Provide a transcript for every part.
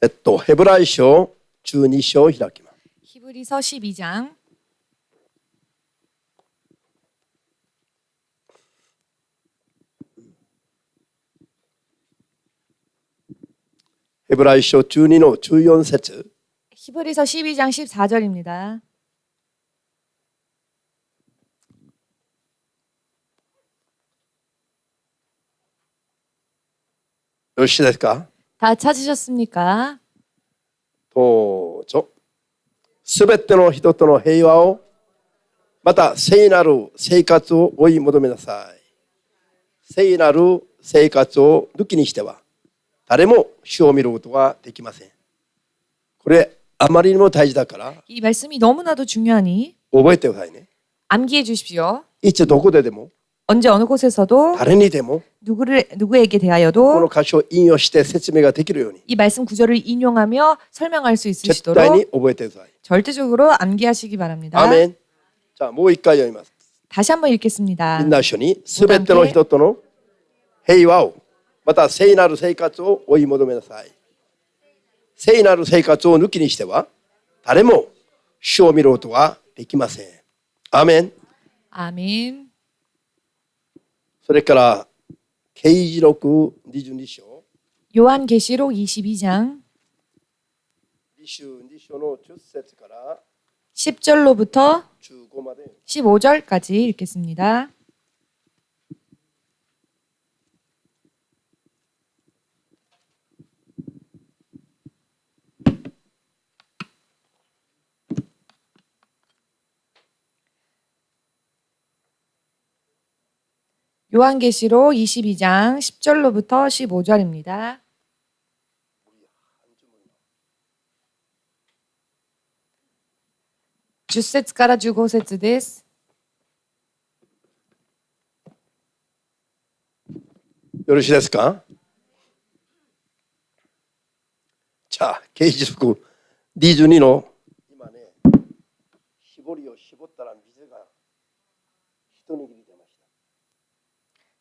ヘブライ書12章を開きます。 히브리서 12장 ヘブライ書12の14節 히브리서 12장 14절입니다. よろしいですか？ 다 찾으셨습니까? どうぞ。すべての人との平和を、また聖なる生活を追い求めなさい。聖なる生活を抜きにしては、誰も主を見ることができません。これ、あまりにも大事だから、 이 말씀이 너무나도 중요하니 覚えてくださいね。 암기해 주십시오. いつどこででも、 언제 어느 곳에서도 誰にでも、 누구에게 こ 대하여도 の箇所を引用して説明ができるように、 이 말씀 구절을 인용하며 설명할 수 絶対に 있으시도록 覚えてください。 절대적으로 암기하시기 바랍니다. アーメン。じゃあもう一回読みます。 다시 한번 읽겠습니다. みんな一緒に、すべての人との平和を、また聖なる生活を追い求めなさい。聖なる生活を抜きにしては、誰も主を見ることができません。アーメン。 아멘. それから、啓示録22章。 요한계시록 22장 22章の10節から 10절로부터 15まで。 15절까지 읽겠습니다. 요한계시록 22장 10절로부터 15절입니다. 주세츠から15節です. よろしいですか？じゃあ、啓示録22の今ね、絞りを絞ったら水が一握り出ました。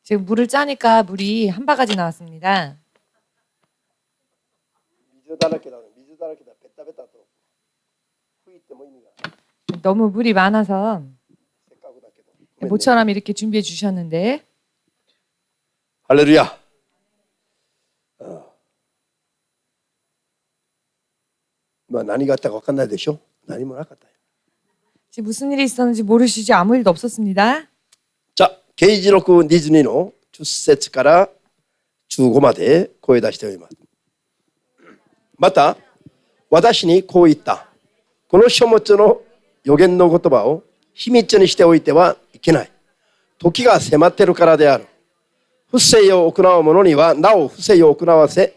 지금 물을 짜니까 물이 한 바가지 나왔습니다. 水だらけだ、水だらけだ、ベタベタと吹いても意味がない。 너무 물이 많아서 せっかくだけど。ごめんね 모처럼 이렇게 준비해 주셨는데 ハレルヤ。まあ何があったか分かんないでしょ。何もなかったよ。 지금 무슨 일이 있었는지 모르시죠? 아무 일도 없었습니다. じゃあ、啓示録22の10節から15まで声出しております。また、私にこう言った。この書物の予言の言葉を秘密にしておいてはいけない。時が迫っているからである。不正を行う者にはなお不正を行わせ、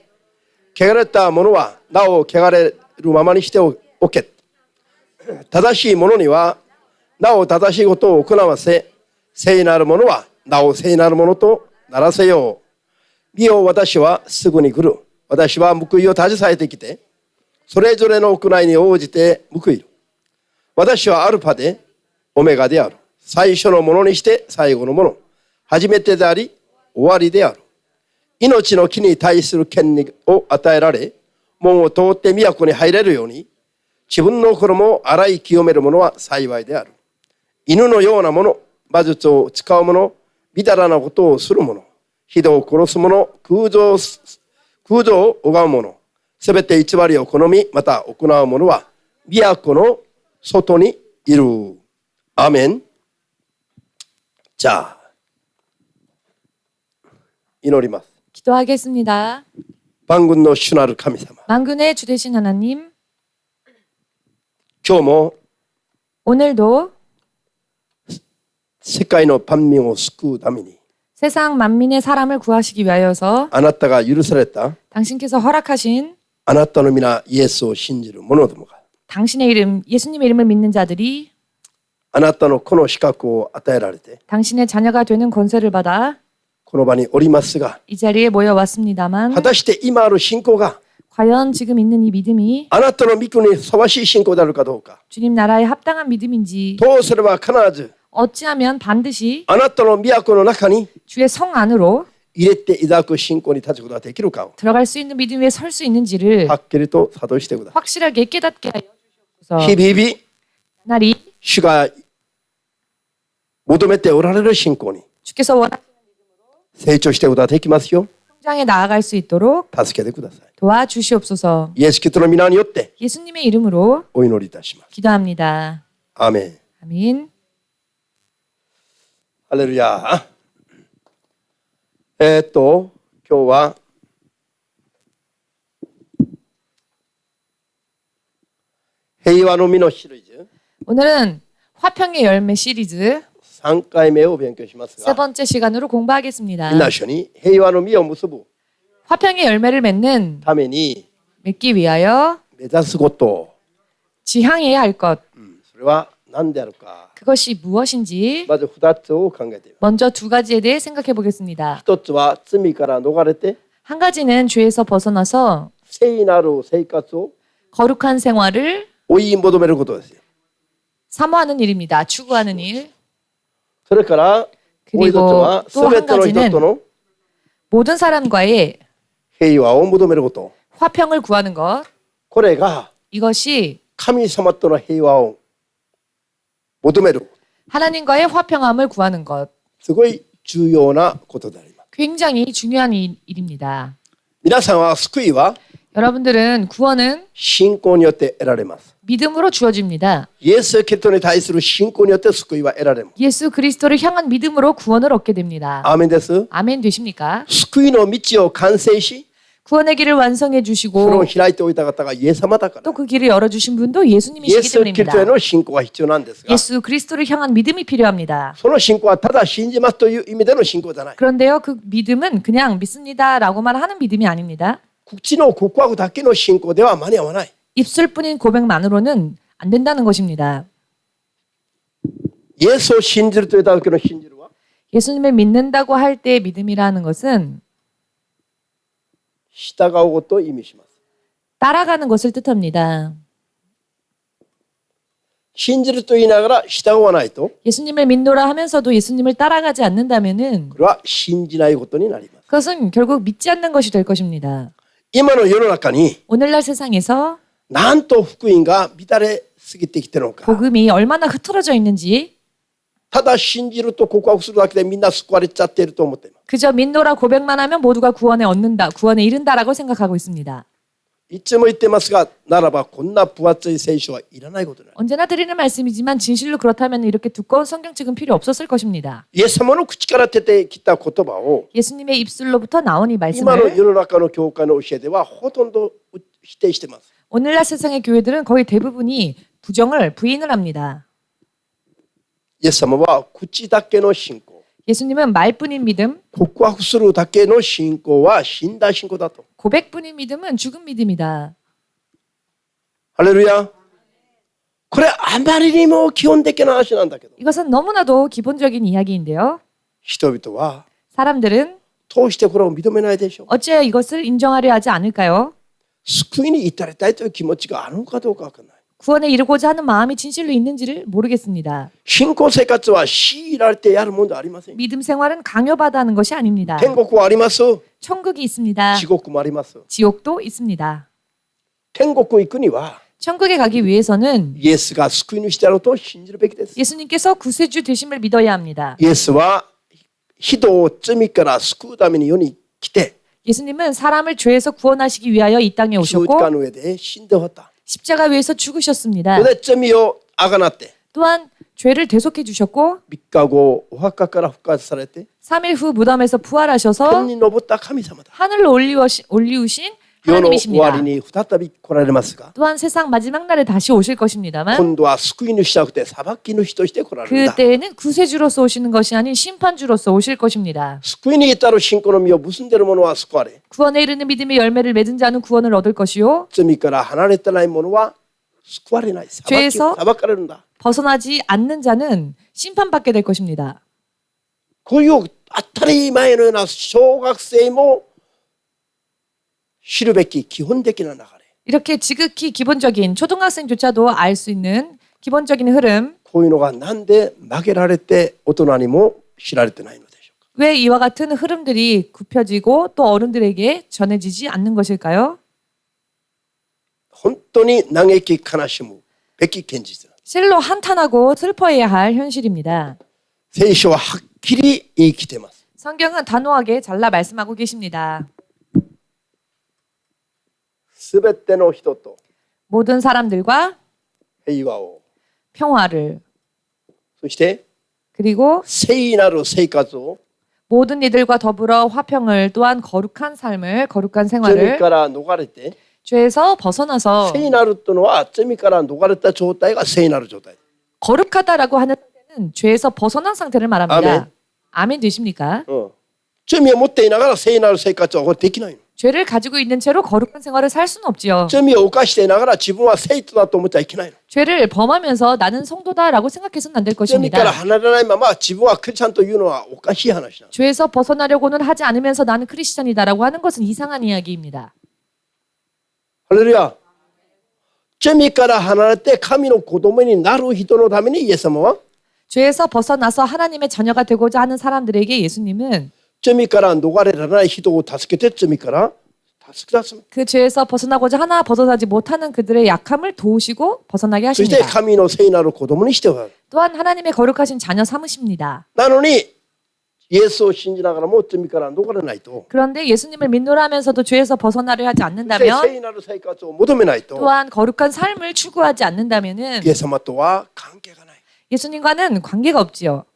汚れた者はなお汚れるままにしておけ。正しい者にはなお正しいことを行わせ、聖なる者はなお聖なる者とならせよう。見よ、私はすぐに来る。私は報いを携えてきて、それぞれの行いに応じて報いる。私はアルファでオメガである。最初のものにして最後のもの。初めてであり、終わりである。命の木に対する権利を与えられ、門を通って都に入れるように、自分の衣を洗い清める者は幸いである。犬のようなもの、魔術を使う者、みだらなことをする者、人を殺す者、空洞を拝む者、すべて偽りを好み、また行う者は、都の外にいる。アーメン。じゃあ、祈ります。 기도하겠습니다. 万軍の主なる神様。 만군의 주 되신 하나님, 今日も 오늘도 世界の万民を救うために、 세상 만민의 사람을 구하시기 위하여서 あなたが許された 당신께서 허락하신 あなたの皆イエスを信じる者どもが、 당신의 이름, 예수님의 이름을 믿는 자들이 あなたのこの資格を与えられて、 당신의 자녀가 되는 권세를 받아 この場におりますが、 이 자리에 모여왔습니다만 果たして今ある信仰が 과연 지금 있는 이 믿음이 あなたの御国にふさわしい信仰であるかどうか、 주님 나라에 합당한 믿음인지 どうすれば必ず 어찌하면 반드시 あなたの都の中に 주의 성 안으로 入れていただく信仰に立つことができるかを 들어갈 수 있는 믿음 위에 설 수 있는지를 はっきりと諭してくださ 확실하게 깨닫게 하여 い。 주셔서 日々日々 날이 主が求めておられる信仰に 주께서 원하시는 成長していくことができますよ。 성장에 나아갈 수 있도록 助けてください。 도와주시옵소서. イエス・キリストの皆によって 예수님의 이름으로 お祈りいたします。 기도합니다. アーメン。 아멘. ハレルヤ。今日は平和の実のシリーズ 오늘은 화평의 열매 시리즈 3回目を勉強します 세 が、 번째 시간으로 공부하겠습니다. 皆一緒に平和の実を結ぶ 화평의 열매를 맺는 ために 맺기 위하여 目指すこと、 지향해야 할 것, それは何であるか。 그것이 무엇인지 まず2つを考えています。 먼저 두 가지에 대해 생각해 보겠습니다. 1つは罪から逃れて 한 가지는 죄에서 벗어나서 聖なる生活を 거룩한 생활을 追い求めることですよ。 사모하는 일입니다. 추구하는 일. それからもう一つ 그리고 は 또 全 한 ての人 가지는 との 모든 사람과의 平和を求めること。 화평을 구하는 것. これが 이것이 神様との平和を求める 하나님과의 화평함을 구하는 것. すごい重要なことであります。 굉장히 중요한 일입니다. 皆さんは救いは 여러분들은 구원은 信仰によって得られます。 믿음으로 주어집니다. イエス・キリストに対する信仰によって救いは得られます。 예수 그리스도를 향한 믿음으로 구원을 얻게 됩니다. アーメンです。 아멘 되십니까? 救いの道を完成し、 구원의 길을 완성해 それ 주시고 を開いておいた方がイエス様だから。 또 그 길을 열어주신 분도 イエ 예수님이시기 ス・キリストへ 때문입니다. の信仰が必要なんですが、 예수 그리스도를 향한 믿음이 필요합니다. その信仰はただ信じますという意味での信仰じゃない。 그런데요, 그 믿음은 그냥 믿습니다라고만 하는 믿음이 아닙니다. 口の告白だけの信仰では間に合わない。 입술뿐인 고백만으로는 안 된다는 것입니다. イエスを信じるというだけの信じるは 예수님을 믿는다고 할 때의 믿음이라는 것은 従うことを意味します。 따라가는 것을 뜻합니다. 信じると言いながら従わないと、 예수님을 믿노라 하면서도 예수님을 따라가지 않는다면은 これは信じないことになります。 그것은 결국 믿지 않는 것이 될 것입니다. 今の世の中に 오늘날 세상에서 なんと福音が乱れすぎてきているのか。 복음이 얼마나 흐트러져 있는지 ただ信じると告白するだけでみんな救われちゃっていると思っています。 그저 믿노라 고백만 하면 모두가 구원에 얻는다, 구원에 이른다라고 생각하고 있습니다. いつも言ってますが、ならばこんな分厚い聖書はいらないことになる。 언제나 드리는 말씀이지만 진실로 그렇다면 이렇게 두꺼운 성경책은 필요 없었을 것입니다. イエス様の口から出てきた言葉を 예수님의 입술로부터 나온 이 今の 말씀을 世の中の教会の教えではほとんど否定しています。 오늘날 세상의 교회들은 거의 대부분이 부인을 합니다. イエス様は口だけの信仰、 예수님은 말뿐인 믿음, 告白するだけの信仰は死んだ信仰だと。 고백뿐인 믿음은 죽은 믿음이다. ハレルヤ。これあまりにも基本的な話なんだけど、 이것은 너무나도 기본적인 이야기인데요. 人々は 사람들은 どうしてこれを認めないでしょう。 어째 이것을 인정하려 하지 않을까요? 救いに至りたいという気持ちがあるのかどうかわからない。 구원에 이르고자 하는 마음이 진실로 있는지를 모르겠습니다. 信仰生活は強いられてやるものではありません。 믿음 생활은 강요받아 하는 것이 아닙니다. 天国はあります。 천국이 있습니다. 地獄もあります。 지옥도 있습니다. 天国行くには 천국에 가기 위해서는 イエスが救い主であると信じるべきです。 예수님께서 구세주 되심을 믿어야 합니다. イエスは人を罪から救うために世に来て 예수님은 사람을 죄에서 구원하시기 위하여 이 땅에 十字架 오셨고 の上で死んで終わった。 십자가 위에서 죽으셨습니다. それで罪をあがなって 또한 죄를 대속해 주셨고 3日後お墓から復活されて 3일 후 무덤에서 天 부활하셔서 に昇った神様だ。 하늘로 올리우신 世の終わ 하나님이십니다. りに再び来られますが、 또한 세상 마지막 날에 다시 오실 것입니다만 今度は救い主じゃなくて裁き主として来られるんだ。 그때에는 구세주로서 오시는 것이 아닌 심판주로서 오실 것입니다. 救いに至る信仰の実を結んでいる者は救われ、 구원에 이르는 믿음의 열매를 맺은 자는 구원을 얻을 것이요 罪から離れてない者は救われない。裁죄에서 かれるんだ。 벗어나지 않는 자는 심판받게 될 것입니다. こういう当たり前のような小学生も知るべき基本的な流れ。 이렇게 지극히 기본적인 초등학생조차도 알 수 있는 기본적인 흐름. こういうのがなんで曲げられて大人にも知られてないのでしょうか。왜 이와 같은 흐름들이 굽혀지고 또 어른들에게 전해지지 않는 것일까요? 本当に嘆き悲しむべき現実。 실로 한탄하고 슬퍼해야 할 현실입니다. 聖書ははっきり言い切っています。 성경은 단호하게 잘라 말씀하고 계십니다. すべての人と 모든 사람들과 平和を、 평화를 そして 그리고 聖なる生活を 모든 이들과 더불어 화평을 또한 거룩한 삶을 거룩한 罪 생활을 から逃れて 죄에서 벗어나서 聖なるというのは罪から逃れた状態が聖なる状態。 거룩하다라고 하는 상태는 죄에서 벗어난 상태를 말합니다. 아멘. 아멘 되십니까? 罪を持っていながら聖なる生活はこれできないの。 죄를 가지고 있는 채로 거룩한 생활을 살 수는 없지요. 罪を犯していながら自分は聖徒だと思っちゃいけないの。 죄를 범하면서 나는 성도다라고 생각해서는 안 될 罪から 것입니다. 離れないまま自分はクリスチャンというのはおかしい話なの。 죄에서 벗어나려고는 하지 않으면서 나는 크리스천이다라고 하는 것은 이상한 이야기입니다. ハレルヤ。罪から離れて神の子供になる人のためにイエス様は 죄에서 벗어나서 하나님의 자녀가 되고자 하는 사람들에게 예수님은 罪から逃れられない人を助けて罪から助け出す。 그 죄에서 벗어나고자 하나 벗어나지 못하는 그들의 약함을 도우시고 벗어나게 そして 하십니다. 神の聖なる子供にしておられる。 또한 하나님의 거룩하신 자녀 삼으십니다. なのにイエスを信じながらも罪から逃れないと、 그런데 예수님을 믿노라 하면서도 죄에서 벗어나려 하지 そして 않는다면 聖なる生活を求めないと 또한 거룩한 삶을 추구하지 않는다면은 イエス様とは関係がない。 예수님과는 관계가 없지요.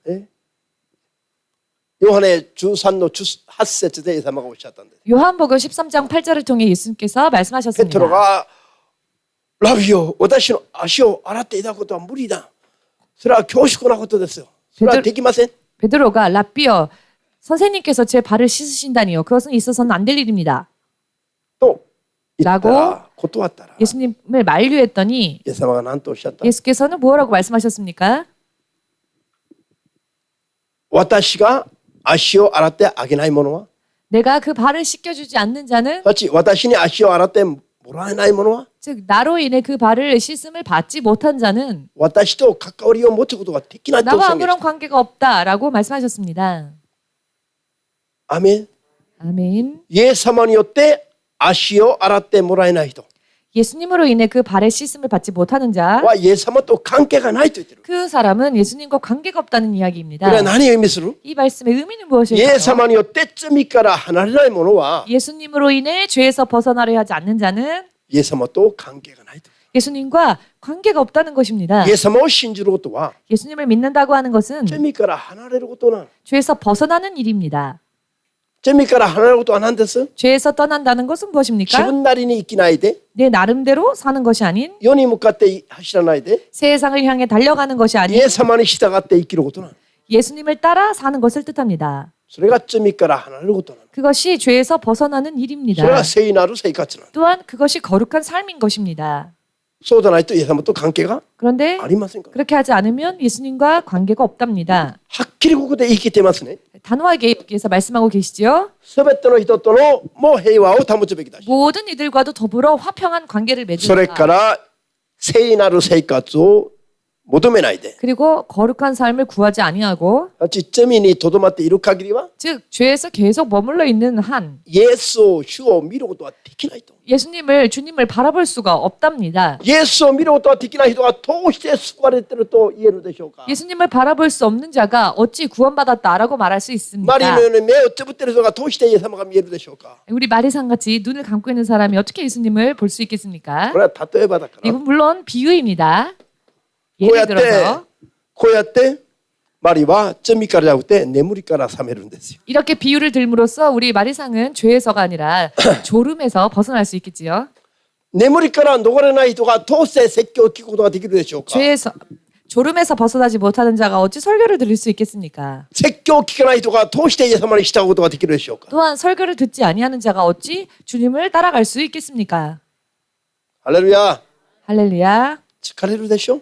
ヨハネ13の8節でイエス様がおっしゃったんです。 요한복음 13장 8절을 통해 예수님께서 ペトロ 말씀하셨습니다. がラビよ、私の足を洗っていただくことは無理だ。それは恐縮なことですよ。それはできません。 베드로가 라삐여 선생님께서 제 발을 씻으신다니요. 그것은 있어서는 안 될 일입니다. と言ったら断ったら 예수님을 만류했더니 イエス様が何とおっしゃった？ 예수께서는 뭐라고 말씀하셨습니까? 私が足を洗ってあげない者は、 내가 그 발을 씻겨주지 않는 자는 たち私に足を洗ってもらえない者は、 즉 나로 인해 그 발을 씻음을 받지 못한 자는 私と関わりを持つことができないと 나와 宣言し 아무런 た。 관계가 없다라고 말씀하셨습니다. アメン。 아멘. イエス様によって足を洗ってもらえない人 예수님으로 인해 그 발의 씻음을 받지 못하는 자, はイエス様と関係がないと言ってる。 그 사람은 예수님과 관계가 없다는 これは 이야기입니다. 何を意味する？ 이 말씀의 의미는 イエ 무엇일까요? ス様によって罪から離れない者は 예수님으로 인해 죄에서 벗어나려 하지 않는 자는 イエス様と関係がないと。 예수님과 관계가 없다는 것입니다. イエス様を信じることは 예수님을 믿는다고 하는 것은 罪から離れることなの。 죄에서 벗어나는 일입니다. 罪から離れることは何です？ 죄에서 떠난다는 것은 自 무엇입니까? 分なりに生きないで、 내 나름대로 사는 것이 아닌 世に向かって走らないで、 세상을 향해 달려가는 것이 イ 아닌 エス様に従って生きることなの。 예수님을 따라 사는 것을 뜻합니다. それが罪から離れることなの。 그것이 죄에서 벗어나는 それ 일입니다. が聖なる生活なの。 또한 그것이 거룩한 삶인 것입니다. そうでないとイエス様と関係が 그런데 ありませんから。 그렇게 하지 않으면 예수님과 관계가 없답니다. はっきりここで言い切ってますね。 단호하게 여기에서 말씀하고 계시죠. すべての人とのも平和を保つべきだし、 모든 이들과도 더불어 화평한 관계를 それか 맺으라. ら聖なる生活を求めないで、 그리고 거룩한 삶을 구하지 아니하고 罪にとどまっている限りは 즉 죄에서 계속 머물러 있는 한 イエスを主を見ることはできないと。 예수님을 주님을 바라볼 수가 없답니다. イエスを見ることができない人がどうして救われていると言えるでしょうか。 예수님을 바라볼 수 없는 자가 어찌 구원받았다라고 말할 수 マリ 있습니까? のように目をつぶっている人がどうしてイエス様が見えるでしょうか。 우리 마리상 같이 눈을 감고 있는 사람이 어떻게 예수님을 볼 수 있겠습니까? これは例えばだから。 이건 물론 비유입니다. こうや 예를 って 들어서 こうやってマリは罪からじゃなくて眠りから覚めるんですよ。 이렇게 비유를 들므로써 우리 마리상은 죄에서가 아니라 졸음에서 벗어날 수 있겠지요. 眠りから逃れない人がどうして説教を聞くことができるでしょうか。 죄에서 졸음에서 벗어나지 못하는 자가 어찌 설교를 들을 수 있겠습니까? 説教を聞けない人がどうしてイエス様に従うことができるでしょうか。 또한 설교를 듣지 아니하는 자가 어찌 주님을 따라갈 수 있겠습니까? ハレルヤ。 할렐루야. 疲れるでしょ。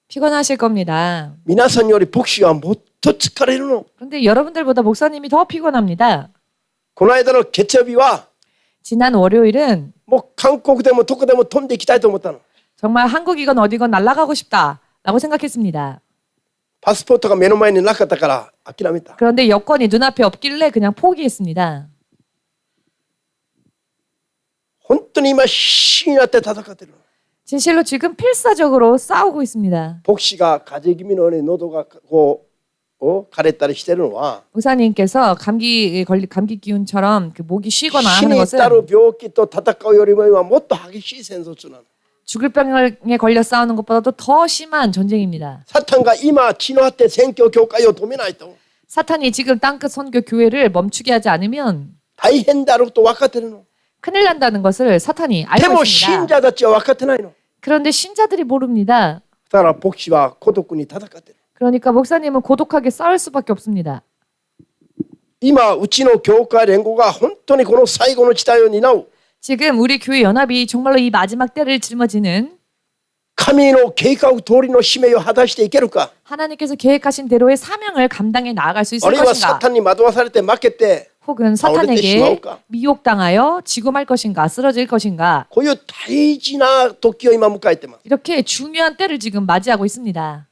피곤하실 겁니다. 皆さんより牧師はもっと疲れるの。 그런데 여러분들보다 목사님이 더 피곤합니다. この間の月曜日は 지난 월요일은 もう韓国でもどこでも飛んでいきたいと思ったの。 정말 한국이건 어디건 날아가고 싶다라고 생각했습니다. パスポートが目の前になかったから諦めた。 그런데 여권이 눈앞에 없길래 그냥 포기했습니다. 本当に今必死になって戦ってる。 진실로 지금 필사적으로 싸우고 있습니다. 牧師が風邪気味のように喉がこう枯れたりしてるのは 목사님께서 감기 기운처럼 그 목이 쉬거나 死 하는 に 것은 至る病気と戦うよりも今もっと激しい戦争中なの。 죽을 병에 걸려 싸우는 것보다도 더 심한 전쟁입니다. サタンが今血のあって宣教教会を止めないと 사탄이 지금 땅끝 선교 교회를 멈추게 하지 않으면 大変だろうと分かってるの。 큰일 난다는 것을 사탄이 で 알고 も 있습니다. 信者たちは分かってないの。 그런데 신자들이 모릅니다. だから牧師は孤独に戦ってる。 그러니까 목사님은 고독하게 싸울 수밖에 없습니다. 今うちの教会連合が本当にこの最後の地帯を担う 지금 우리 교회 연합이 정말로 이 마지막 때를 짊어지는 神の計画通りの使命を果たしていけるか、 하나님께서 계획하신 대로의 사명을 감당해 나아갈 수 あ 있을 るいはサ 것인가? タンに惑わされて負けて 혹은 사탄에게 미혹당하여 지고 말 것인가? 쓰러질 것인가? こういう大事な時を今迎えてます。 이렇게 중요한 때를 지금 맞이하고 있습니다.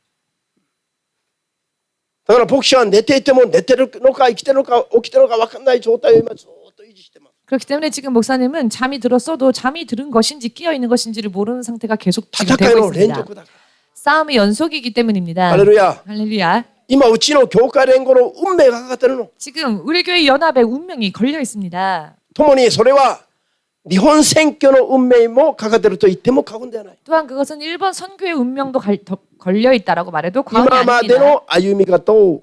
だから牧師は寝ていても寝てるのか生きてるのか起きてるのか分かんない状態を今ずっと維持してます。 그렇기 때문에 지금 목사님은 잠이 들었어도 잠이 들은 것인지 깨어 있는 것인지를 모르는 상태가 계속 지금 戦い 되고 の連 있습니다. 続だから。 싸움의 연속이기 때문입니다. ハレルヤ。 할렐루야. 今うちの教会連合の運命がかかってるの。 지금 우리 교회 연합의 운명이 걸려 있습니다. 共にそれは日本選挙の運命もかかってると言っても過言ではない。 또한 그것은 일본 선교의 운명도 걸려 있다라고 말해도 과언이 今まで 아닙니다. の歩み方を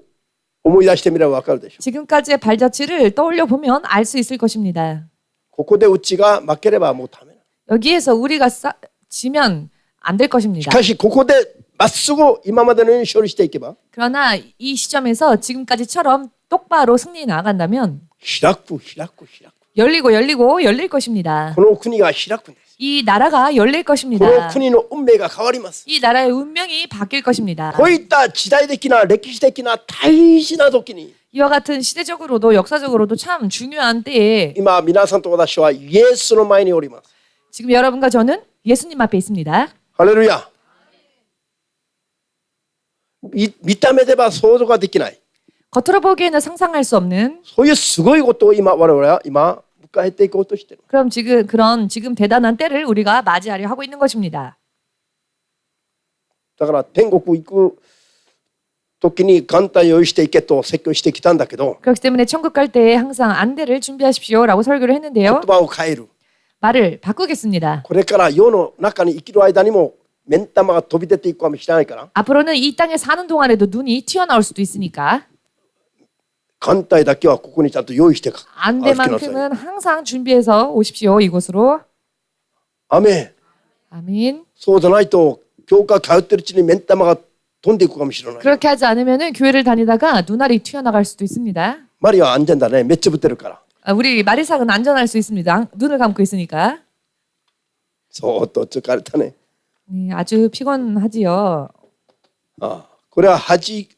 思い出してみれば分かるでしょう。 지금까지의 발자취를 떠올려 보면 알 수 있을 것입니다. ここでうちが負ければもうダメな。 여기에서 우리가 지면 안 될 し 것입니다. かしここでまっすぐ今までのように勝利していけば 그러나 이 시점에서 지금까지처럼 똑바로 승리해 나간다면 開く。 열리고 열릴 것입니다. この国が開くんです。 이 나라가 열릴 この 것입니다. 国の運命が変わります。 이 나라의 운명이 바뀔 것입니다. こういった時代的な歴史的な大事な時に 이와 같은 시대적으로도 역사적으로도 참 중요한 때에 今皆さんと私はイエスの前におります。 지금 여러분과 저는 예수님 앞에 있습니다. ハレルヤ。見た目では想像ができない。 겉으로 보기에는 상상할 수 없는 そういうすごいことを今我々は今迎えていこうとしている。 그럼 지금 대단한 때를 우리가 맞이하려 하고 있는 것입니다. だから天国行く時に元旦用意していけと説教してきたんだけど、 그렇기 때문에 천국 갈 때에 항상 안대를 준비하십시오라고 설교를 言 했는데요. 葉を変える。 말을 바꾸겠습니다. これから世の中に生きる間にも目ん玉が飛び出ていくかもしれないから、 앞으로는 이 땅에 사는 동안에도 눈이 튀어나올 수도 있으니까 艦隊だけはここにちゃんと用意して歩きなさい。 안대만큼은 항상 준비해서 오십시오 이곳으로. アメン。 아멘. そうじゃないと教会通ってるうちに目ん玉が飛んでいくかもしれない。 그렇게 하지 않으면은 교회를 다니다가 눈알이 튀어나갈 수도 있습니다. マリは安全だね。めっちゃぶってるから。 우리 마리삭은 안전할 수 있습니다. 눈을 감고 있으니까. そうと疲れたね。 네, 아주 피곤하지요. これは恥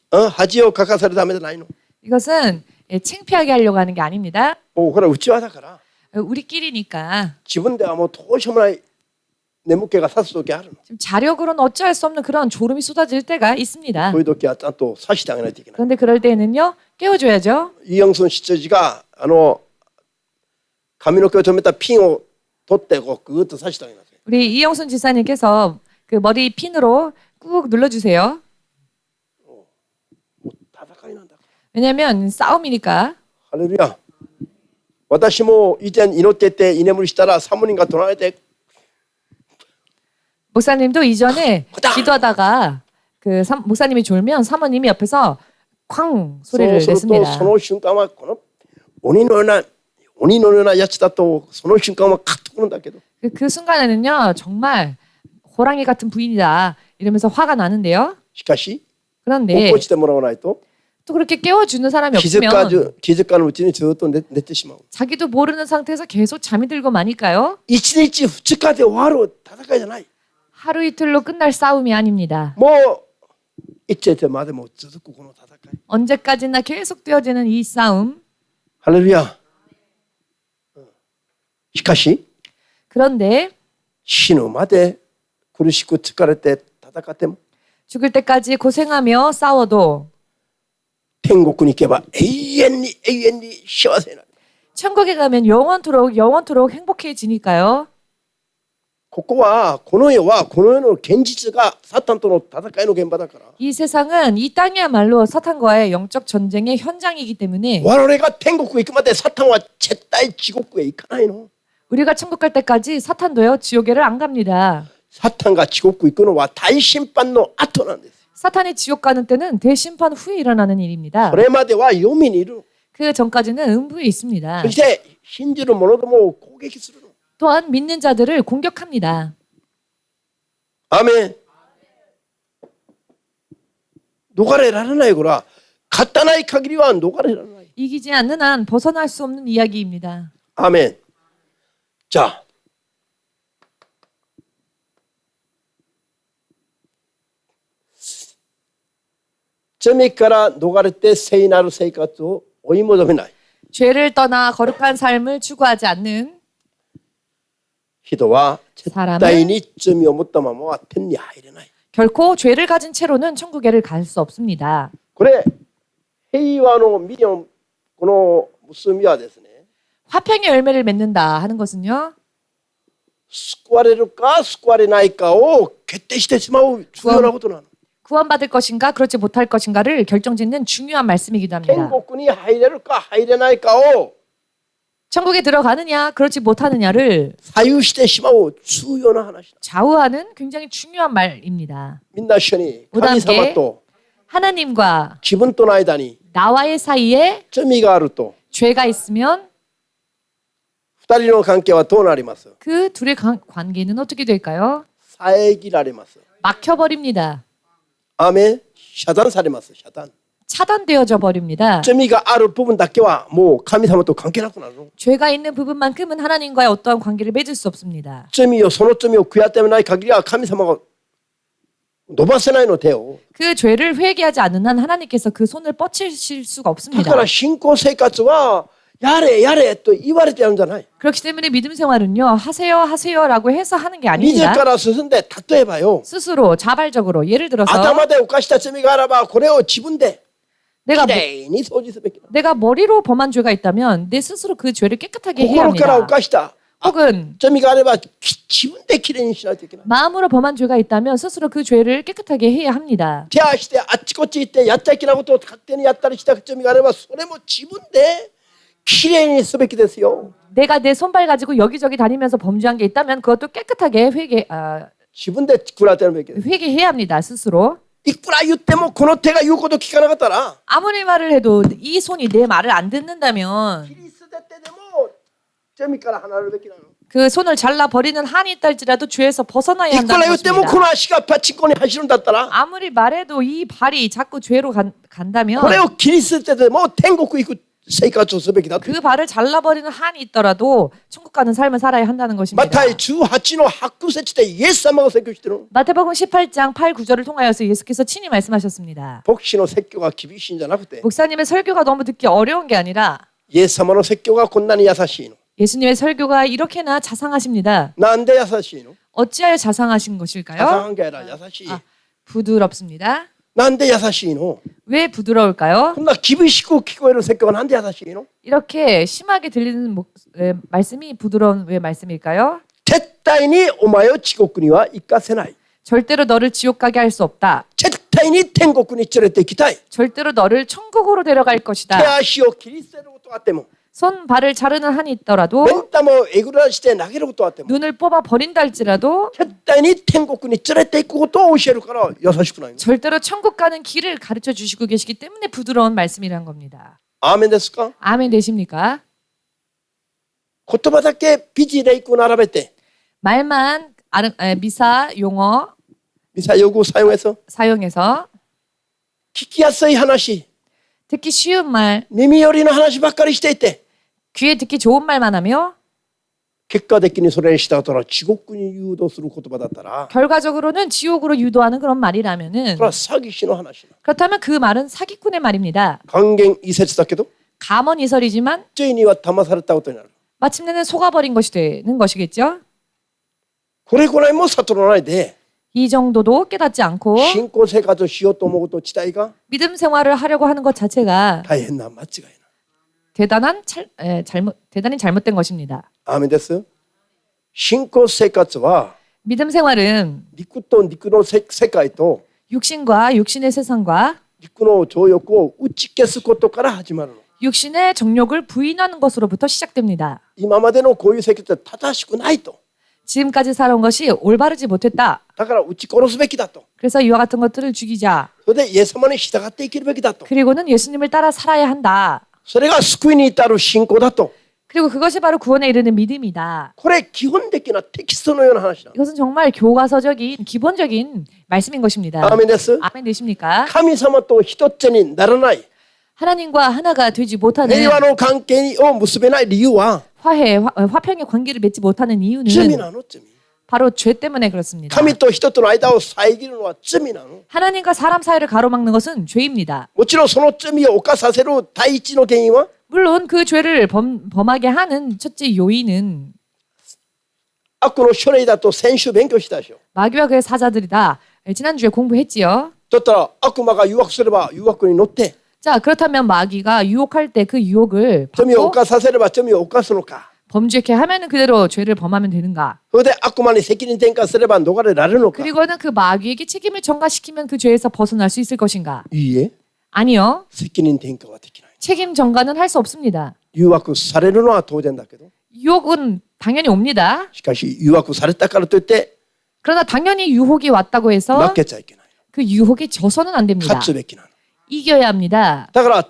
をかかされるためじゃないの。 이것은 창피하게 하려고 하는 게 아닙니다. もうこれは内輪だから。 우리끼리니까 自分ではもうどうしようもない眠気がさす時あるの。 지금 자력으로는 어찌할 수 없는 그런 졸음이 쏟아질 때가 있습니다. こういう時はちゃんとさしてあげないといけない。 그런데 그럴 때에는요 깨워줘야죠. 이영순 시처지가髪の毛を留めたピンを取ってこうグーッとさしてあげなさい。 우리 이영순 지사님께서 그 머리 핀으로 꾹 눌러주세요. もう戦いなんだ。 왜냐하면 싸움이니까. ハレルヤ。私も以前祈ってて居眠りしたらサモニンが取られて 목사님도 이전에 기도하다가 그 목사님이 졸면 사모님이 옆에서 쾅 소리를 そうすると 냈습니다. その瞬間はこの鬼のようなやつだとその瞬間はカッとくるんだけど 그 순간에는요 정말 호랑이 같은 부인이다 이러면서 화가 나는데요. しかし起 그런데 こしてもらわないと 또 그렇게 깨워주는 사람이 気づか 없으면 ぬうちにずっと寝てしまう。 자기도 모르는 상태에서 계속 잠이 들고 마니까요. 1日2日で終わる戦いじゃない。 하루 이틀로 끝날 싸움이 아닙니다. もういつまでも続くこの戦い。 언제까지나 계속 되어지는 이 싸움. ハレルヤ。しかし 그런데 死ぬまで苦しく疲れて戦っても 죽을 때까지 고생하며 싸워도 天国に行けば永遠に幸せになる。 천국에 가면 영원토록 행복해지니까요. ここはこの世の現実がサタンとの戦いの現場だから。 이 세상은 이 땅이야말로 사탄과의 영적 전쟁의 현장이기 때문에 我々が天国へ行くまでサタンは絶対地獄へ行かないの。 우리가 천국 갈 때까지 사탄도요 지옥에를 안 갑니다. サタンが地獄行くのは大審判の後なんです。 사탄이 지옥 가는 때는 대심판 후에 일어나는 일입니다. それまでは黄泉にいるの。 그 전까지는 음부에 있습니다. そして信じる者どもを攻撃するの。 또한 믿는 자들을 공격합니다. アーメン。逃れられないから勝たない限りは逃れられない。 이기지 않는 한 벗어날 수 없는 이야기입니다. アーメン。じゃあ罪から逃れて聖なる生活を追い求めない 죄를 떠나 거룩한 삶을 추구하지 않는 人は絶対に罪を持ったままは天に入れない。 결코 죄를 가진 채로는 천국에를 갈 수 없습니다. これ平和のミリオンこの結びはですね 화평의 열매를 맺는다 하는 것은요. 救われるか救われないかを決定してしまう重要なことなの。 구원받을 것인가 그렇지 못할 것인가를 결정짓는 중요한 말씀이기도 합니다. 天国に入れるか入れないかを 천국에 들어가느냐 그렇지 못하느냐를 左右してしまう重要な話だ。 좌우하는 굉장히 중요한 말입니다. みんな一緒に神様と 하나님과 自分との間に 나와의 사이에 罪があると 죄가 있으면 二人の関係はどうなります？ 그 둘의 관계는 어떻게 될까요? 遮られます。 막혀버립니다. アーメン。遮断されます。遮断。 차단되어져 버립니다. 罪がある部分だけはもう神様と関係なくなるの。 죄가 있는 부분만큼은 하나님과의 어떠한 관계를 맺을 수 없습니다. その罪を悔やめない限りは神様が伸ばせないの手を。 그 죄를 회개하지 않는 한 하나님께서 그 손을 뻗치실 수가 だ 없습니다. から信仰生活はやれやれと言われてやるんじゃない。 그렇기 때문에 믿음 생활은요. 하세요라고 해서 하는 게 自 아닙니다. ら進んで例えばよ 스스로 자발적으로 예를 들어서 頭で犯した罪があればこれを自分で 내가 きれいに掃除すべきだ。 내가 머리로 범한 죄가 있다면 내 스스로 그 죄를 깨끗하게 해야 心から 합니다. 犯した 혹은 罪があれば自分できれいにしないといけない。 마음으로 범한 죄가 있다면 스스로 그 죄를 깨끗하게 해야 합니다. 手足であっちこっち行ってやっちゃいけないことを勝手にやったりした罪があればそれも自分できれいにすべきですよ。 내가 내 손발 가지고 여기저기 다니면서 범죄한 게 있다면 그것도 깨끗하게 自分で作られてるべきです。 회개해야 합니다. 스스로. いくら言ってもこの手が言うこと聞かなかったら 아무리 말을 해도 이 손이 내 말을 안 듣는다면 切り捨ててでも罪から離れるべきなの。 그 손을 잘라 버리는 한이 있달지라도 죄에서 벗어나야 いくら 한다는 言ってもこ 것입니다. の足がパチンコに走るんだったら 아무리 말해도 이 발이 자꾸 죄로 간다면 これを切り捨てても天国行く生活をすべきだと。 그 발을 잘라버리는 한이 있더라도 천국 가는 삶을 살아야 한다는 것입니다. マタイ18の8節でイエス様が説教してるの。 마태복음 18장 8, 9절을 통하여서 예수께서 친히 말씀하셨습니다. 牧師の説教が厳しいんじゃなくて 목사님의 설교가 너무 듣기 어려운 게 아니라 イエス様の説教がこんなに優しいの。 예수님의 설교가 이렇게나 자상하십니다. なんで優しいの？ 어찌하여 자상하신 것일까요? 자상한 게 아니라優しい。 부드럽습니다. なんで優しいの？ 왜 부드러울까요? こんな厳しく聞こえる説教がなんで優しいの？ 이렇게 심하게 들리는 말씀이 부드러운 왜 말씀일까요? 絶対にお前を地獄には行かせない。 절대로 너를 지옥 가게 할 수 없다. 絶対に天国に連れて行きたい。 절대로 너를 천국으로 데려갈 手 것이다. 足を切り捨てることがあっても、 손 발을 자르는 한이 있더라도 目ん玉をえぐらして投げることがあっても、 눈을 뽑아 버린다 할지라도 絶対に天国に連れて行くことを教えるから優しくないの。 절대로 천국 가는 길을 가르쳐 주시고 계시기 때문에 부드러운 말씀이란 겁니다. アーメンですか？ 아멘 되십니까? 言葉だけピジレイクを並べて 말만 미사 용어 ミサ用語を사용해서 사용해서 聞きやすい話、 듣기 쉬운 말, 耳寄りの話ばっかりしていて、 귀에 듣기 좋은 말만 하며 結果的にそれに従ったら地獄に誘導する言葉だったら、 결과적으로는 지옥으로 유도하는 그런 말이라면은 それは詐欺師の話。 그렇다면 그 말은 사기꾼의 말입니다. 還元異説だけど、 감언이설이지만 罪には騙されたことになる。 마침내는 속아버린 것이 되는 것이겠죠. これぐらいも悟らないで、이 정도도 깨닫지 않고 信仰生活をしようと思うこと自体が 믿음 생활을 하려고 하는 것 자체가 大変な間違いな。 대단히 잘못된 것입니다. アーメンです。信仰生活は 믿음 생활은 肉と肉の世界と 육신과 육신의 세상과 肉の情欲を打ち消すことから始まるの。 육신의 정욕을 부인하는 것으로부터 시작됩니다. 今までのこういう生活は正しくないと。 지금까지 살아온 것이 올바르지 못했다. だから打ち殺すべきだと。 그래서 이와 같은 것들을 죽이자. それでイエス様に従って生きるべきだと。 그리고는 예수님을 따라 살아야 한다. それが救いに至る信仰だと。 그리고 그것이 바로 구원에 이르는 믿음이다. これ基本的なテキストのような話だ。 이것은 정말 교과서적인 기본적인 말씀인 것입니다. アーメンです。 아멘 되십니까? 神様と一つにならない 하나님과 하나가 되지 못하는 平和の関係を結べない理由は 화평의 관계를 맺지 못하는 罪 이유는 なの罪。 바로 죄 때문에 그렇습니다. 神と人との間を遮るのは罪なの。 하나님과 사람 사이를 가로막는 것은 죄입니다. もちろんその罪を犯させる第一の原因は 물론 그 죄를 범하게 하는 첫째 요인은 悪の書類だと先週勉強したでしょ。 마귀와 그의 사자들이다. 지난주에 공부했지요. だったら悪魔が誘惑すれば誘惑に乗って 자, 그렇다면 마귀가 유혹할 때 그 유혹을 罪を 받고 犯させれば罪を犯すのか。 범죄케 하면은 그대로 죄를 범하면 되는가? それで悪魔に責任転嫁すれば逃れられるのか。 그리고는 그 마귀에게 책임을 전가시키면 그 죄에서 벗어날 수 있을 것인가? いいえ、 아니요. 責任転嫁はできない。 책임 전가는 할 수 없습니다. 誘惑されるのは当然だけど、 유혹은 당연히 옵니다. しかし誘惑されたからといって 그러나 당연히 유혹이 왔다고 해서 負けちゃいけない。 그 유혹에 져서는 안 됩니다. 勝つべきなの。 이겨야 합니다. だから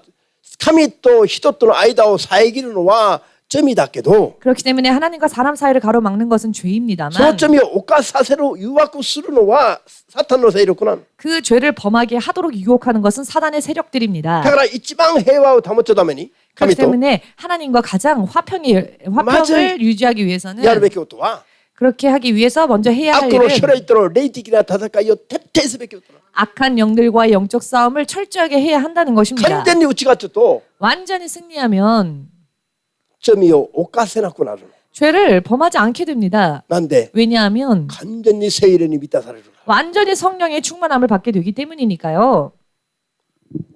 神と人との間を遮るのは罪だけど、 그렇기 때문에 하나님과 사람 사이를 가로막는 것은 その 죄입니다만 罪を犯させる誘惑するのはサタンの勢力なの。 그 죄를 범하게 하도록 유혹하는 것은 사단의 세력들입니다. だから一番平和を保つために 그렇기 神と 때문에 하나님과 가장 화평을 맞아요. 유지하기 やる 위해서는 べきことは 그렇게 하기 위해서 먼저 해야 할 悪の書 일은 類との霊的な戦いを徹底すべきことなの。 악한 영들과의 영적 싸움을 철저하게 해야 한다는 것입니다. 完全に打ち勝つと 완전히 승리하면 罪を犯せなくなるの。 죄를 범하지 않게 됩니다. なんで 왜냐하면 完全に聖霊に満たされる。 완전히 성령의 충만함을 받게 되기 때문이니까요.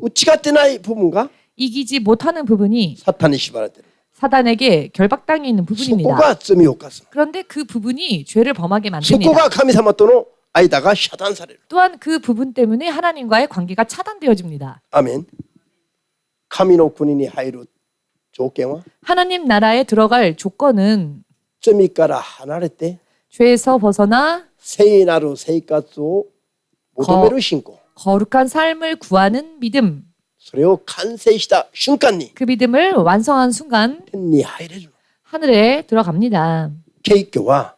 打ち勝ってない部分が 이기지 못하는 부분이 サタンに縛られてる。 사단에게 결박당해 있는 そこ 부분입니다. が罪を犯すの。 그런데 그 부분이 죄를 범하게 そこ 만듭니다. が神様との間が遮断される。 또한 그 부분 때문에 하나님과의 관계가 차단되어집니다. アメン。神の国に入る条件は 하나님 나라에 들어갈 조건은 罪から離れて 죄에서 벗어나 聖なる生活を求める信仰。 거룩한 삶을 구하는 믿음. それを完成した瞬間に 그 믿음을 완성한 순간 天に入れるの。 하늘에 들어갑니다. 景挙は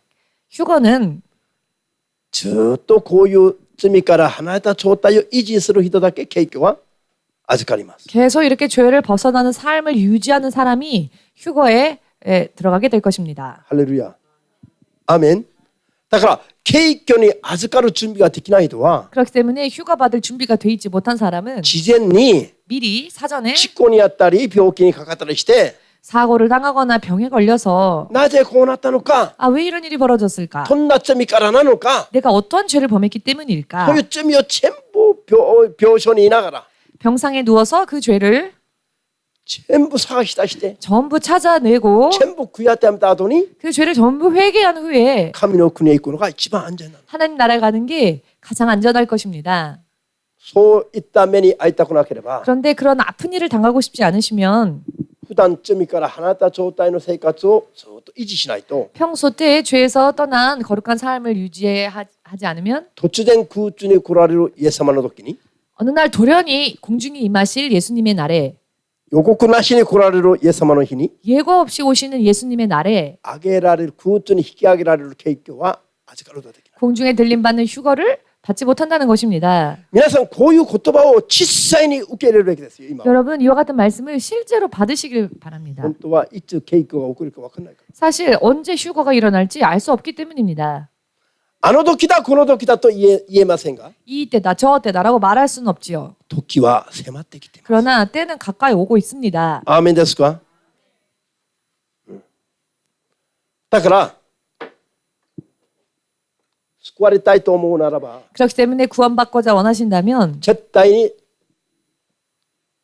휴거는 ずっとこういう罪から離れた状態を維持する人だけ景挙は預かります。 계속 이렇게 죄를 벗어나는 삶을 유지하는 사람이 휴거에 들어가게 될 것입니다. ハレルヤ。アーメン。だから景挙に預かる準備ができない人は 그렇기 때문에 휴가 받을 준비가 돼 있지 못한 사람은 事前に 미리 사전에 事故にあったり病気にかかったりして 사고를 당하거나 병에 걸려서 なぜこうなったのか、 아, 왜 이런 일이 벌어졌을까? どんな罪からなのか、 내가 어떠한 죄를 범했기 때문일까? そういう罪を全部病床にいながら 병상에 누워서 그 죄를 全部探し出して 전부 찾아내고 全部悔やってやめた後に 그 죄를 전부 회개한 후에 神の国へ行くのが一番安全なの。 하나님 나라에 가는 게 가장 안전할 것입니다. そういった目に遭いたくなければ 그런데 그런 아픈 일을 당하고 싶지 않으시면 普段罪から離れた状態の生活をずっと維持しないと 평소 때 죄에서 떠난 거룩한 삶을 유지하지 않으면 突然空中に来られるイエス様の時に 어느 날 돌연히 공중에 임하실 예수님의 날에 予告なしに来られるイエス様の日に 예고 없이 오시는 예수님의 날에 上げられる空中に引き上げられる景況は預かることができない。 공중에 들림받는 휴거를 받지 못한다는 것입니다. 皆さんこういう言葉を実際に受け入れるべきですよ。今 여러분 이와 같은 말씀을 실제로 받으시길 바랍니다. 本当はいつ景況が起こるか分からないから。 사실 언제 휴거가 일어날지 알 수 없기 때문입니다. あの時だこの時だと言えませんが 이때다 저때다라고 말할 수는 없지요. 時は迫ってきています。 그러나 때는 가까이 오고 있습니다. アーメンですか？だから救われたいと思うならば 그렇기 때문에 구원받고자 원하신다면 絶対に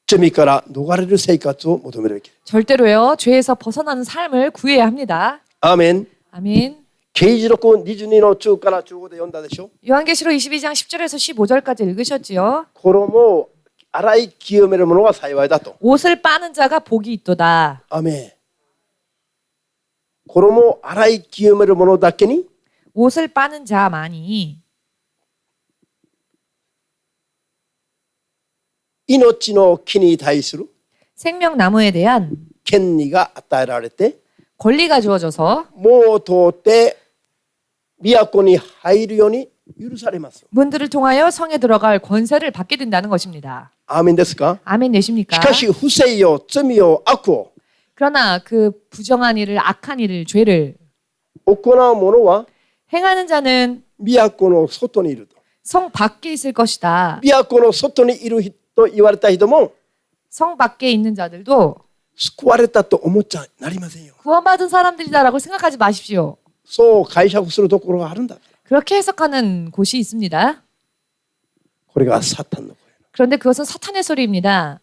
罪から逃れる生活を求めるべき。 절대로요. 죄에서 벗어나는 삶을 구해야 합니다. アーメン。 아멘. 啓示録22の中から中5で読んだでしょ。 요한계시록 22장 10절에서 15절까지 읽으셨지요. 衣を洗い清める者は幸いだと。 옷을 빠는 자가 복이 있도다. アーメン。衣を洗い清める者だけに 옷을 빠는 자만이 命の木に対する 생명나무에 대한 権利が与えられて 권리가 주어져서 門を通って都に入るように許されます。 문들을 통하여 성에 들어갈 권세를 받게 된다는 것입니다. アーメンですか。 아멘 し 되십니까? かし不正よ罪を悪を 그러나 그 부정한 일을 악한 일을 죄를 行う者は 행하는 자는 都の外にいると。 성 밖에 있을 것이다. 都の外にいると言われた人も 성 밖에 있는 자들도 救われたと思っちゃなりませんよ。 구원받은 사람들이다라고 생각하지 마십시오. そう解釈するところがあるんだから。 그렇게 해석하는 곳이 있습니다. これがサタンの声。 그런데 그것은 사탄의 소리입니다.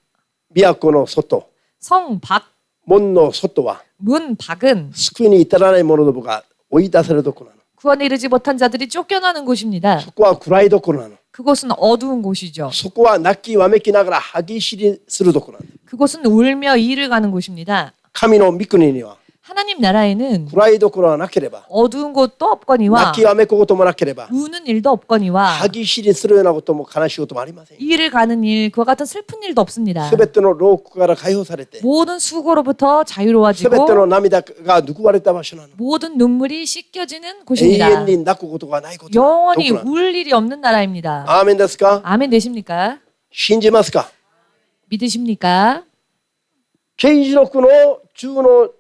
都の外、 성 밖, 門の外は 문 밖은 救いに至らない者どもが追い出されるところなの。 구원에 이르지 못한 자들이 쫓겨나는 곳입니다. そこは暗いところなの。 그곳은 어두운 곳이죠. そこは泣きわめきながら歯ぎしりするところなの。 그곳은 울며 이를 가는 곳입니다. 神の御国には 하나님 나라에는 暗いところはなければ、 어두운 곳도 없거니와 泣きわめくこともなければ、 우는 일도 없거니와 歯ぎしりするようなことも悲しいこともありません。 이를 가는 일, 그와 같은 슬픈 일도 없습니다. すべての牢獄から解放されて、 모든 수고로부터 すべての 자유로워지고 涙が拭われた場所なの。 모든 눈물이 씻겨지는 永 곳입니다. 遠に泣くことがないこと。 영원히 どこなの。 울 일이 없는 나라입니다. アーメンですか。 아멘 되십니까? 信じますか。 믿으십니까? 啓示録の中の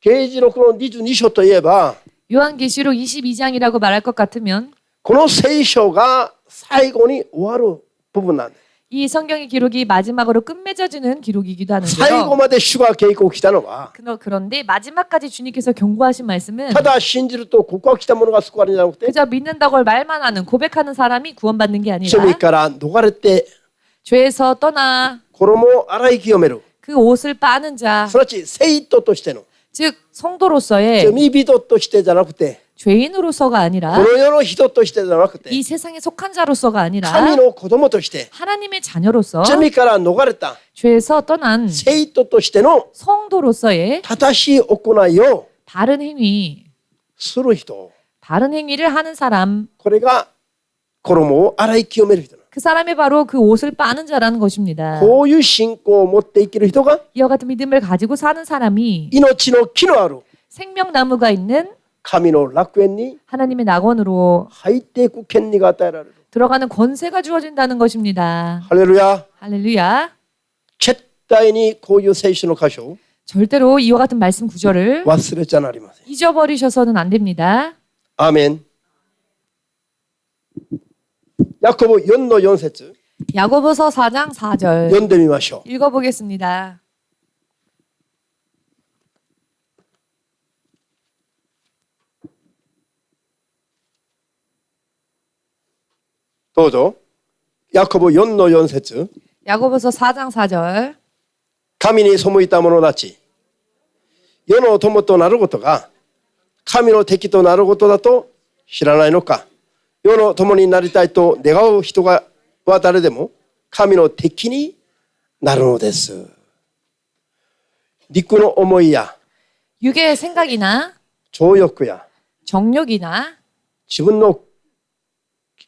啓示録の22章といえば、 요한계시록 22장이라고 말할 것 같으면 この聖書が最後に終わる部分なんです。 이 성경의 기록이 마지막으로 끝맺어지는 기록이기도 最後 하는데요. まで主が警告したのは、 그런데 마지막까지 주님께서 경고하신 말씀은 ただ信じると告白した者が救われるんじゃなくて、 그저 믿는다고 말만 하는 고백하는 사람이 구원받는 게 아니라 罪から逃れて 죄에서 떠나 衣を洗い清める、 그 옷을 빠는 자, すなわち聖徒としての 즉 성도로서의 罪人としてじゃなくて、 죄인으로서가 아니라 この世の人としてじゃなくて、 이 세상에 속한 자로서가 아니라 神の子供として 하나님의 자녀로서 罪から逃れた 죄에서 떠난 聖徒としての 성도로서의 正しい行いを 바른 행위, する人、 바른 행위를 하는 사람, これが衣を洗い清める人なの。 그 사람이 바로 그 옷을 빠는 자라는 것입니다. こういう信仰を持って生きる人が 이와 같은 믿음을 가지고 사는 사람이 命の木のある 생명나무가 있는 神の楽園に 하나님의 낙원으로 入っていく権利が与えられる。 들어가는 권세가 주어진다는 것입니다. ハレルヤ。 할렐루야. 絶対にこういう聖書の箇所を 절대로 이와 같은 말씀 구절을 忘れちゃなりません。 잊어버리셔서는 안 됩니다. アーメン。ヤコブ4の4節 야고보서 4장 4절 読んでみましょう。 읽어보겠습니다. どうぞ。ヤコブ4の4節 야고보서 4장 4절 神に背いた者たち、世の友となることが神の敵となることだと知らないのか。世の友になりたいと願う人は誰でも神の敵になるのです。肉の思いや 육의 생각이나 情欲や 정욕이나 自分の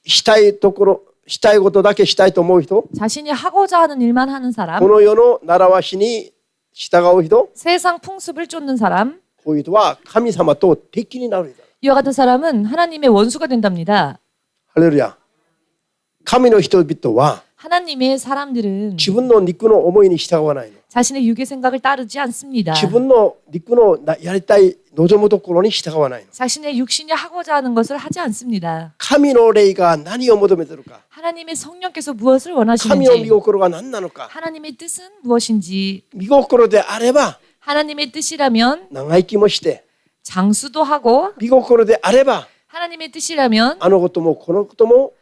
したいところ、したいことだけしたいと思う人、 자신이 하고자 하는 일만 하는 こ 사람, の世の習わしに従う人、 세상 풍습을 쫓는 사람, こういう人は神様と敵になる人。 이와 같은 사람은 하나님의 원수가 된답니다. ハレルヤ。神の人々は 하나님의 사람들은 自分の肉の思いに従わないの。 자신의 육의 생각을 따르지 않습니다. 自分の肉のやりたい望むところに従わないの。 자신의 육신이 하고자 하는 것을 하지 않습니다. 神の霊が何を求めているか、 하나님의 성령께서 무엇을 神の御 원하시는지, 心が何なのか、 하나님의 뜻은 무엇인지, 御心であれば 하나님의 뜻이라면 長生きもして、 장수도 하고, 御心であれば 하나님의 뜻이라면 あのこともこのことも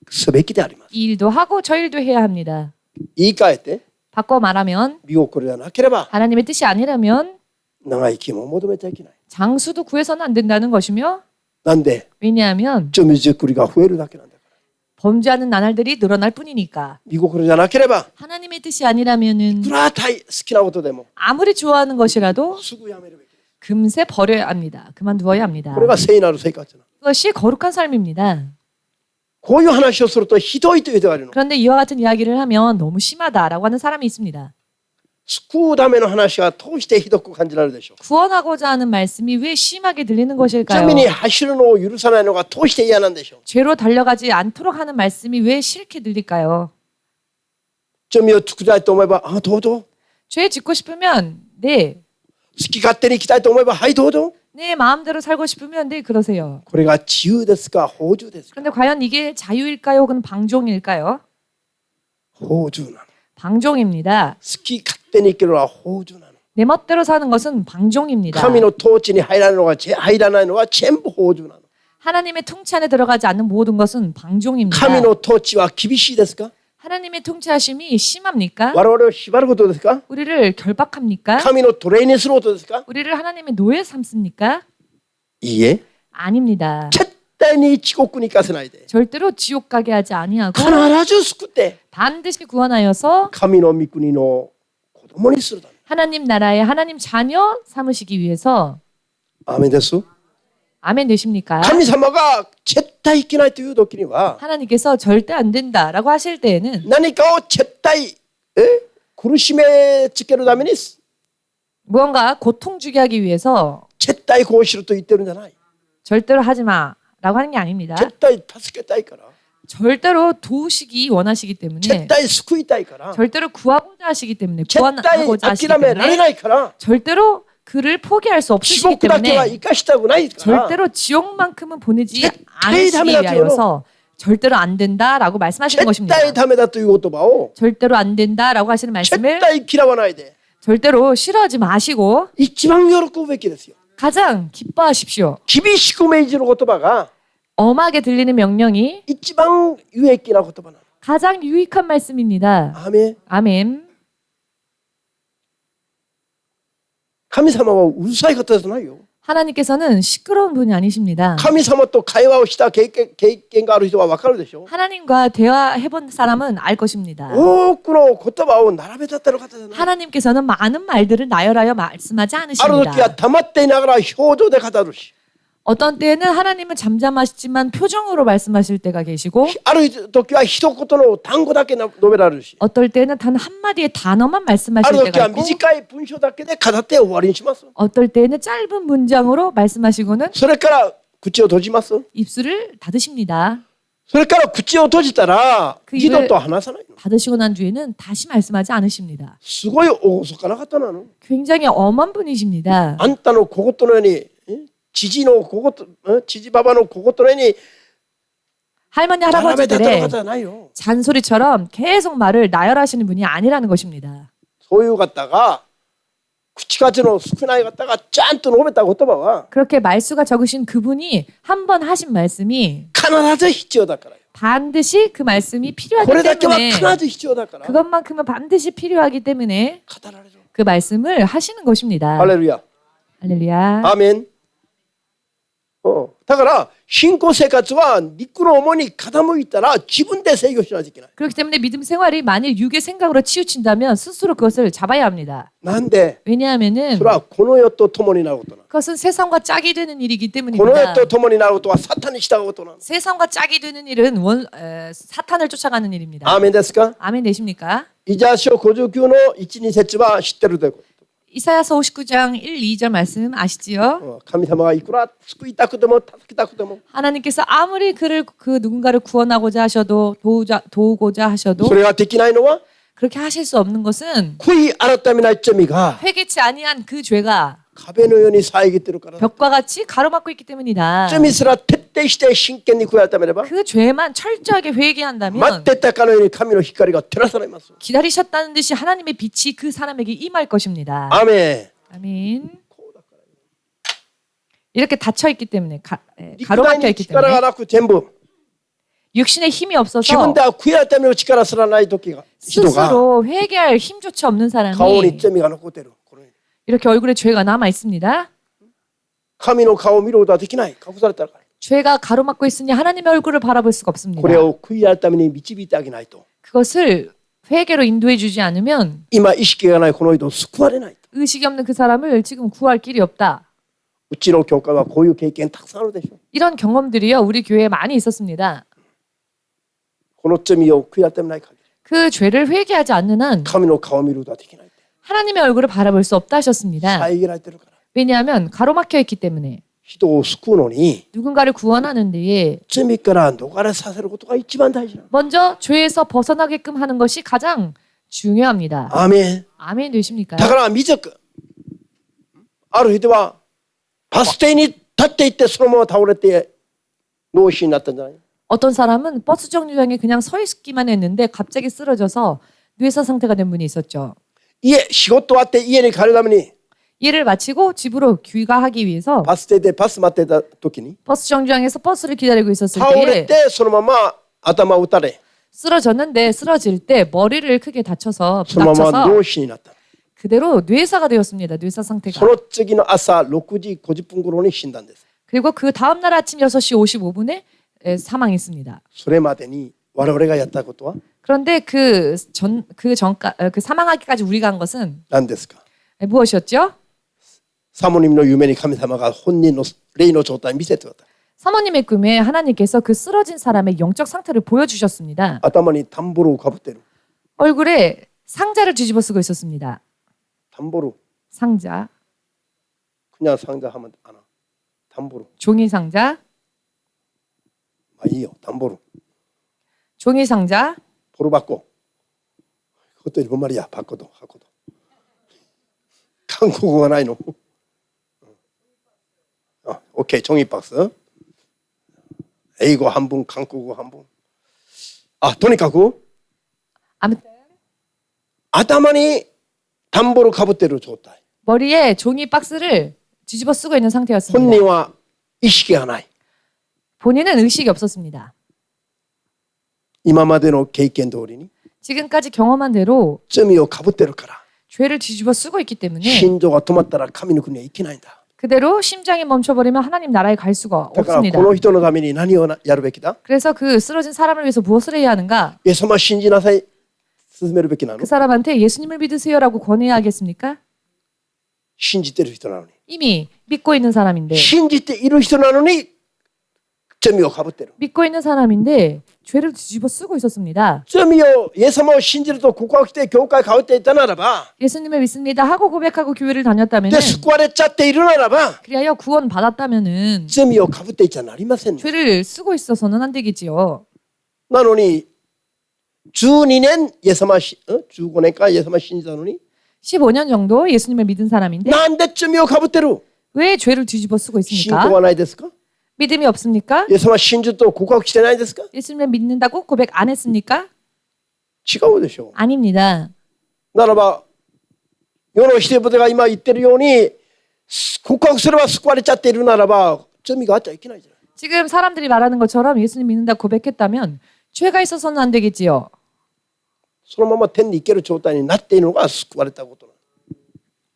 すべきであります。 이 일도 하고 저 일도 해야 합니다. 言い換えて 바꿔 말하면 身心ではなければ 하나님의 뜻이 아니라면 長生きも求めちゃいけない。 장수도 구해서는 안 된다는 것이며 なんで 왜냐하면 罪作りが増えるだけなんだから。 범죄하는 나날들이 늘어날 뿐이니까 身心じゃなければ 하나님의 뜻이 아니라면은 いくら大好きなことでも 아무리 좋아하는 것이라도 すぐやめるべきです。 금세 버려야 합니다. 그만두어야 합니다. これが聖なる生活なの。 그것이 거룩한 삶입니다. こういう話をするとひどいという人がいるの。 그런데 이와 같은 이야기를 하면 너무 심하다라고 하는 사람이 있습니다. 救うための話がどうしてひどく感じられるでしょう。 구원하고자 하는 말씀이 왜 심하게 들리는 것일까요? 罪に走るのを許さないのがどうして嫌なんでしょう。 죄로 달려가지 않도록 하는 말씀이 왜 싫게 들릴까요? 罪を作りたいと思えば、あ、どうぞ。 죄 짓고 싶으면 네, 好き勝手に生きたいと思えば、はい、どうぞ。 네 마음대로 살고 싶으면 네 그러세요. これが自由ですか、放縦ですか。 그런데 과연 이게 자유일까요? 혹은 방종일까요? 放縦なの。 방종입니다. 好き勝手に生きるのは放縦なの。 내 멋대로 사는 것은 방종입니다. 神の統治に入らないのは全部放縦なの。 하나님의 통치 안에 들어가지 않는 모든 것은 방종입니다. 神の統治は厳しいですか。 하나님의 통치하심이 심합니까? 我々を縛ることですか。 우리를 결박합니까? 神の奴隷にすることですか。 우리를 하나님의 노예 삼습니까? いいえ、 아닙니다. 絶対に地獄に行かせないで。 절대로 지옥 가게 하지 아니하고 必ず救って 반드시 구원하여서 神の御国の子供にするため。 하나님 나라의 하나님 자녀 삼으시기 위해서 アーメンです。 아멘 되십니까? 神様が絶対いけないという時には 하나님께서 절대 안 된다라고 하실 때에는 何かを絶対苦しめつけるために 무언가 고통 주게 하기 위해서 絶対こうしろと言ってるんじゃない。 절대로 하지 마라고 하는 게 아닙니다. 絶対助けたいから。 절대로 도우시기 원하시기 때문에 絶対救いたいから。 절대로 구하고자 하시기 때문에 絶対 구원하고자 하시기 諦められ 때문에 ないから。 절대로 그를 포기할 수 地 없으시기 獄だけは 때문에 生かしたくないから。 절대로 지옥만큼은 보내지 절대 않으시기 담에다 위하여서 절대로 안 된다라고 말씀하시는 絶 것입니다. 対ダメだという言葉を 절대로 안 된다라고 하시는 絶 말씀을 対嫌わないで 절대로 싫어하지 마시고 一番喜ぶべきですよ。 가장 기뻐하십시오. 厳しく命じる言葉が 엄하게 들리는 명령이 一番有益な言葉なの。 가장 유익한 말씀입니다. アーメン。 아멘. 神様はうるさい方じゃないよ。 하나님께서는 시끄러운 분이 아니십니다. 神様と会話をした経験がある人はわかるでしょ。 하나님과 대화해본 사람은 알 것입니다. 多くの言葉を並べ立てる方じゃない。 하나님께서는 많은 말들을 나열하여 말씀하지 ある時は 않으십니다. 溜まっていながら表情で語るし、 어떤 때에는 하나님은 잠잠하시지만 표정으로 말씀하실 때가 계시고 ある時は一言の単語だけ述べられるし、 어떨 때는 단 한마디의 단어만 あ 말씀하실 る時 때가 は 있고 短い文章だけで語って終わりにします。 어떨 때는 짧은 문장으로 말씀하시고는 それから口を閉じます。 입술을 닫으십니다. それから口を閉じたら그 二 입을 度と話さないの。 닫으시고 난 뒤에는 다시 말씀하지 않으십니다. すごい厳かな方なの。 굉장히 엄한 분이십니다. あんたの小言のように、知事の小言、知事ババの小言のように 할머니 並べ立てる 할아버지들의 方じゃないよ。 잔소리처럼 계속 말을 나열하시는 분이 아니라는 것입니다. そういう方が口数の少ない方がちゃんと述べた言葉は 그렇게 말수가 적으신 그분이 한 번 하신 말씀이 必ず必要だからよ。 반드시 그 말씀이 こ 필요하기 れだけは 때문에 必ず必要だから語 그것만큼은 반드시 필요하기 때문에 られる。 그 말씀을 하시는 것입니다. ハレルヤ。 할렐루야. アーメン。だから信仰生活は肉の重に傾いたら自分で制御しないといけない。 그렇기 때문에 믿음 생활이 만일 육의 생각으로 치우친다면 스스로 그것을 잡아야 합니다. なんで 왜냐하면은 それはこの世と共になることなの。 그것은 세상과 짝이 되는 일이기 この 때문입니다. 世と共になることはサタンに従うことなの。 세상과 짝이 되는 일은 사탄을 쫓아가는 일입니다. アーメンですか。 아멘 되십니까? イザヤ書59の1、2節は知ってるということ。 이사야서 59장 1, 2절 말씀 아시지요? 神様がいくら救いたくても助けたくても 하나님께서 아무리 누군가를 구원하고자 하셔도 도우고자 하셔도 それができないのは 그렇게 하실 수 없는 것은 悔い改めない罪が 회개치 아니한 그 죄가 壁のように遮ってるから。 벽과 같이 가로막고 있기 때문이다. 罪すら徹底して真剣に悔い改めれば 그 죄만 철저하게 待 회개한다면 ってたかのように神の光が照らされます。 기다리셨다는 듯이 하나님의 빛이 그 사람에게 임할 것입니다. 아멘. 아멘. 이렇게 닫혀 있기 때문에 가로막혀 肉体に 있기 力が 때문에 なく全部 육신의 힘이 自 없어서 分では悔い改めの力すらない時が人が 스스로 회개할 힘조차 없는 顔に 사람이 罪が残っている。このように 이렇게 얼굴에 죄가 남아 있습니다. 神の顔を見ることはできない。隠されたから。 죄가 가로막고 있으니 하나님의 얼굴을 바라볼 수가 こ 없습니다. れを悔い改めに導いてあげないと 그것을 회개로 인도해 주지 않으면 今意識がないこの人を救われない。 의식이 없는 그 사람을 지금 구할 길이 없다. うちの教会はこういう経験たくさんあるでしょう。 이런 경험들이요 우리 교회에 많이 있었습니다. この罪を悔い改めない限り 그 죄를 회개하지 않는 한 神の顔を見ることはできない。 하나님의 얼굴을 바라볼 수 없다 하셨습니다. 遮られてるから。 왜냐하면 가로막혀 있기 때문에 人を救うのに 누군가를 구원하는 데에 罪から逃れさせることが一番大事なの。 먼저 죄에서 벗어나게끔 하는 것이 가장 중요합니다. アーメン。 아멘 되십니까? だから未熟。ある人はバス停に立っていってそのまま倒れて脳死になったんじゃない？ 어떤 사람은 버스 정류장에 그냥 서 있기만 했는데 갑자기 쓰러져서 뇌사 상태가 된 분이 있었죠. 仕事終わって家に帰るために 일을 마치고 집으로 귀가하기 위해서 バス停でバス待ってた時に 버스 정류장에서 버스를 기다리고 있었을 倒れ 때에 てそのまま頭を打たれ 쓰러졌는데 쓰러질 때 머리를 크게 다쳐서 そのまま 부닥쳐서 脳死になった。 그대로 뇌사가 되었습니다. 뇌사 상태가. その次の朝6時50分頃に死んだんです。 그리고 그 다음 날 아침 6시 55분에 사망했습니다. それまでに我々がやったことは 그런데 그 사망하기까지 우리가 한 것은 何ですか？ 무엇이었죠? サモニムの夢に神様が本人の霊の状態を見せてください。 사모님의 꿈에 하나님께서 그 쓰러진 사람의 영적 상태를 보여주셨습니다. 頭にタンボルをかぶってる。 얼굴에 상자를 뒤집어 쓰고 있었습니다. タンボル。 상자, 그냥 상자 하면 안 와. 담보로. 종이 상자, 이요. 담보로. 종이 상자. 보로 받고. 그것도 일본 말이야. 바꿔도 하고도. 한국어가 나이 노. 오케이. 종이 박스.英語 한 분, 한국어 한 분.とにかく 아무튼 頭に 담보를 かぶってる状態. 머리에 종이 박스를 뒤집어 쓰고 있는 상태였습니다. 本人は意識がない. 본인은 의식이 없었습니다. 今までの経験通りに 지금까지 경험한 대로 罪をかぶってるから 죄를 뒤집어 쓰고 있기 때문에 心臓が止まったら神の国へ行けないんだ. 그대로 심장이 멈춰버리면 하나님 나라에 갈 수가 だから 없습니다. この人のために何をやるべきだ? 그래서 그 쓰러진 사람을 위해서 무엇을 해야 하는가? イエス様信じなさい勧めるべきなの? 그 사람한테 예수님을 믿으세요라고 권해야 하겠습니까? 信じてる人なのに 이미 믿고 있는 사람인데 信じている人なのに罪をかぶってる 믿고 있는 사람인데 죄를 뒤집어 쓰고 있었습니다. 罪をイエス様を信じると告白して教会通っていたならば 예수님을 믿습니다 하고 고백하고 교회를 다녔다면 で救われちゃっているならば 그리하여 구원 받았다면은 罪をかぶっていちゃなりませんね 죄를 쓰고 있어서는 안 되겠지요. なのに12年イエス様15年かイエス様信じたのに 15년 정도 예수님을 믿은 사람인데 なんで罪をかぶってる 왜 죄를 뒤집어 쓰고 信 있습니까? 仰はないですか 믿음이 없습니까? イエス様信じると告白してないですか 예수님을 믿는다고 고백 안 했습니까? 違うでしょ 아닙니다. ならば世の人々が今言ってるように告白すれば救われちゃっているならば罪があっちゃいけないじゃない 지금 사람들이 말하는 것처럼 예수님 믿는다고 고백했다면 죄가 있어서는 안 되겠지요. そのまま天に行ける状態になっているのが救われたことなんです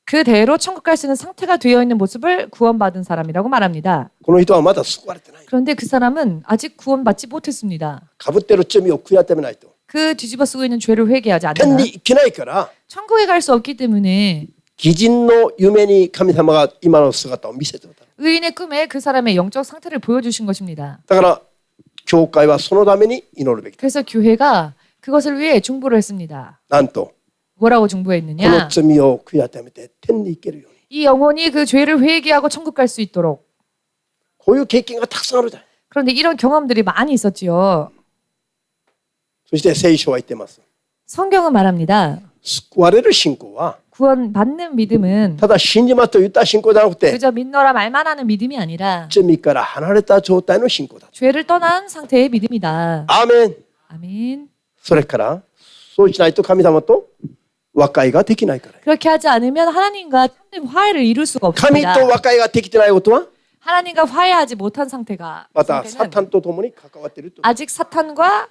그대로 천국 갈 수 있는 상태가 되어 있는 모습을 구원받은 사람이라고 말합니다. この人はまだ救われてない 그런데 그 사람은 아직 구원받지 못했습니다. かぶってる罪を悔い改めないと 그 뒤집어 쓰고 있는 죄를 회개하지 天 않는 に 한 行けないから 천국에 갈 수 없기 때문에 義人の夢に神様が今の姿を見せてくれた 의인의 꿈에 그 사람의 영적 상태를 보여주신 것입니다. だから教会はそのために祈るべきだ 그래서 교회가 그것을 위해 중보를 했습니다. なんと 뭐라고 この 중보했느냐? 罪を悔い改めて天に行けるように 이 영혼이 그 죄를 회개하고 천국 갈 수 있도록. こういう経験がたくさんあるじゃない 그런데 이런 경험들이 많이 있었지요. そして聖書は言ってます 성경은 말합니다. 救われる信仰は 구원받는 믿음은 ただ信じますと言った信仰じゃなくて 그저 믿노라 말만 하는 믿음이 아니라 罪から離れた状態の信仰だ 죄를 떠난 상태의 믿음이다. アーメン 아멘. それからそうしないと神様と和解ができないから 그렇게 하지 않으면 하나님과 화해를 이룰 수가 神 없습니다. と和解ができてないことは 하나님과 화해하지 못한 상태가 また 상태는 サタンと共に関わっていると。 아직 사탄과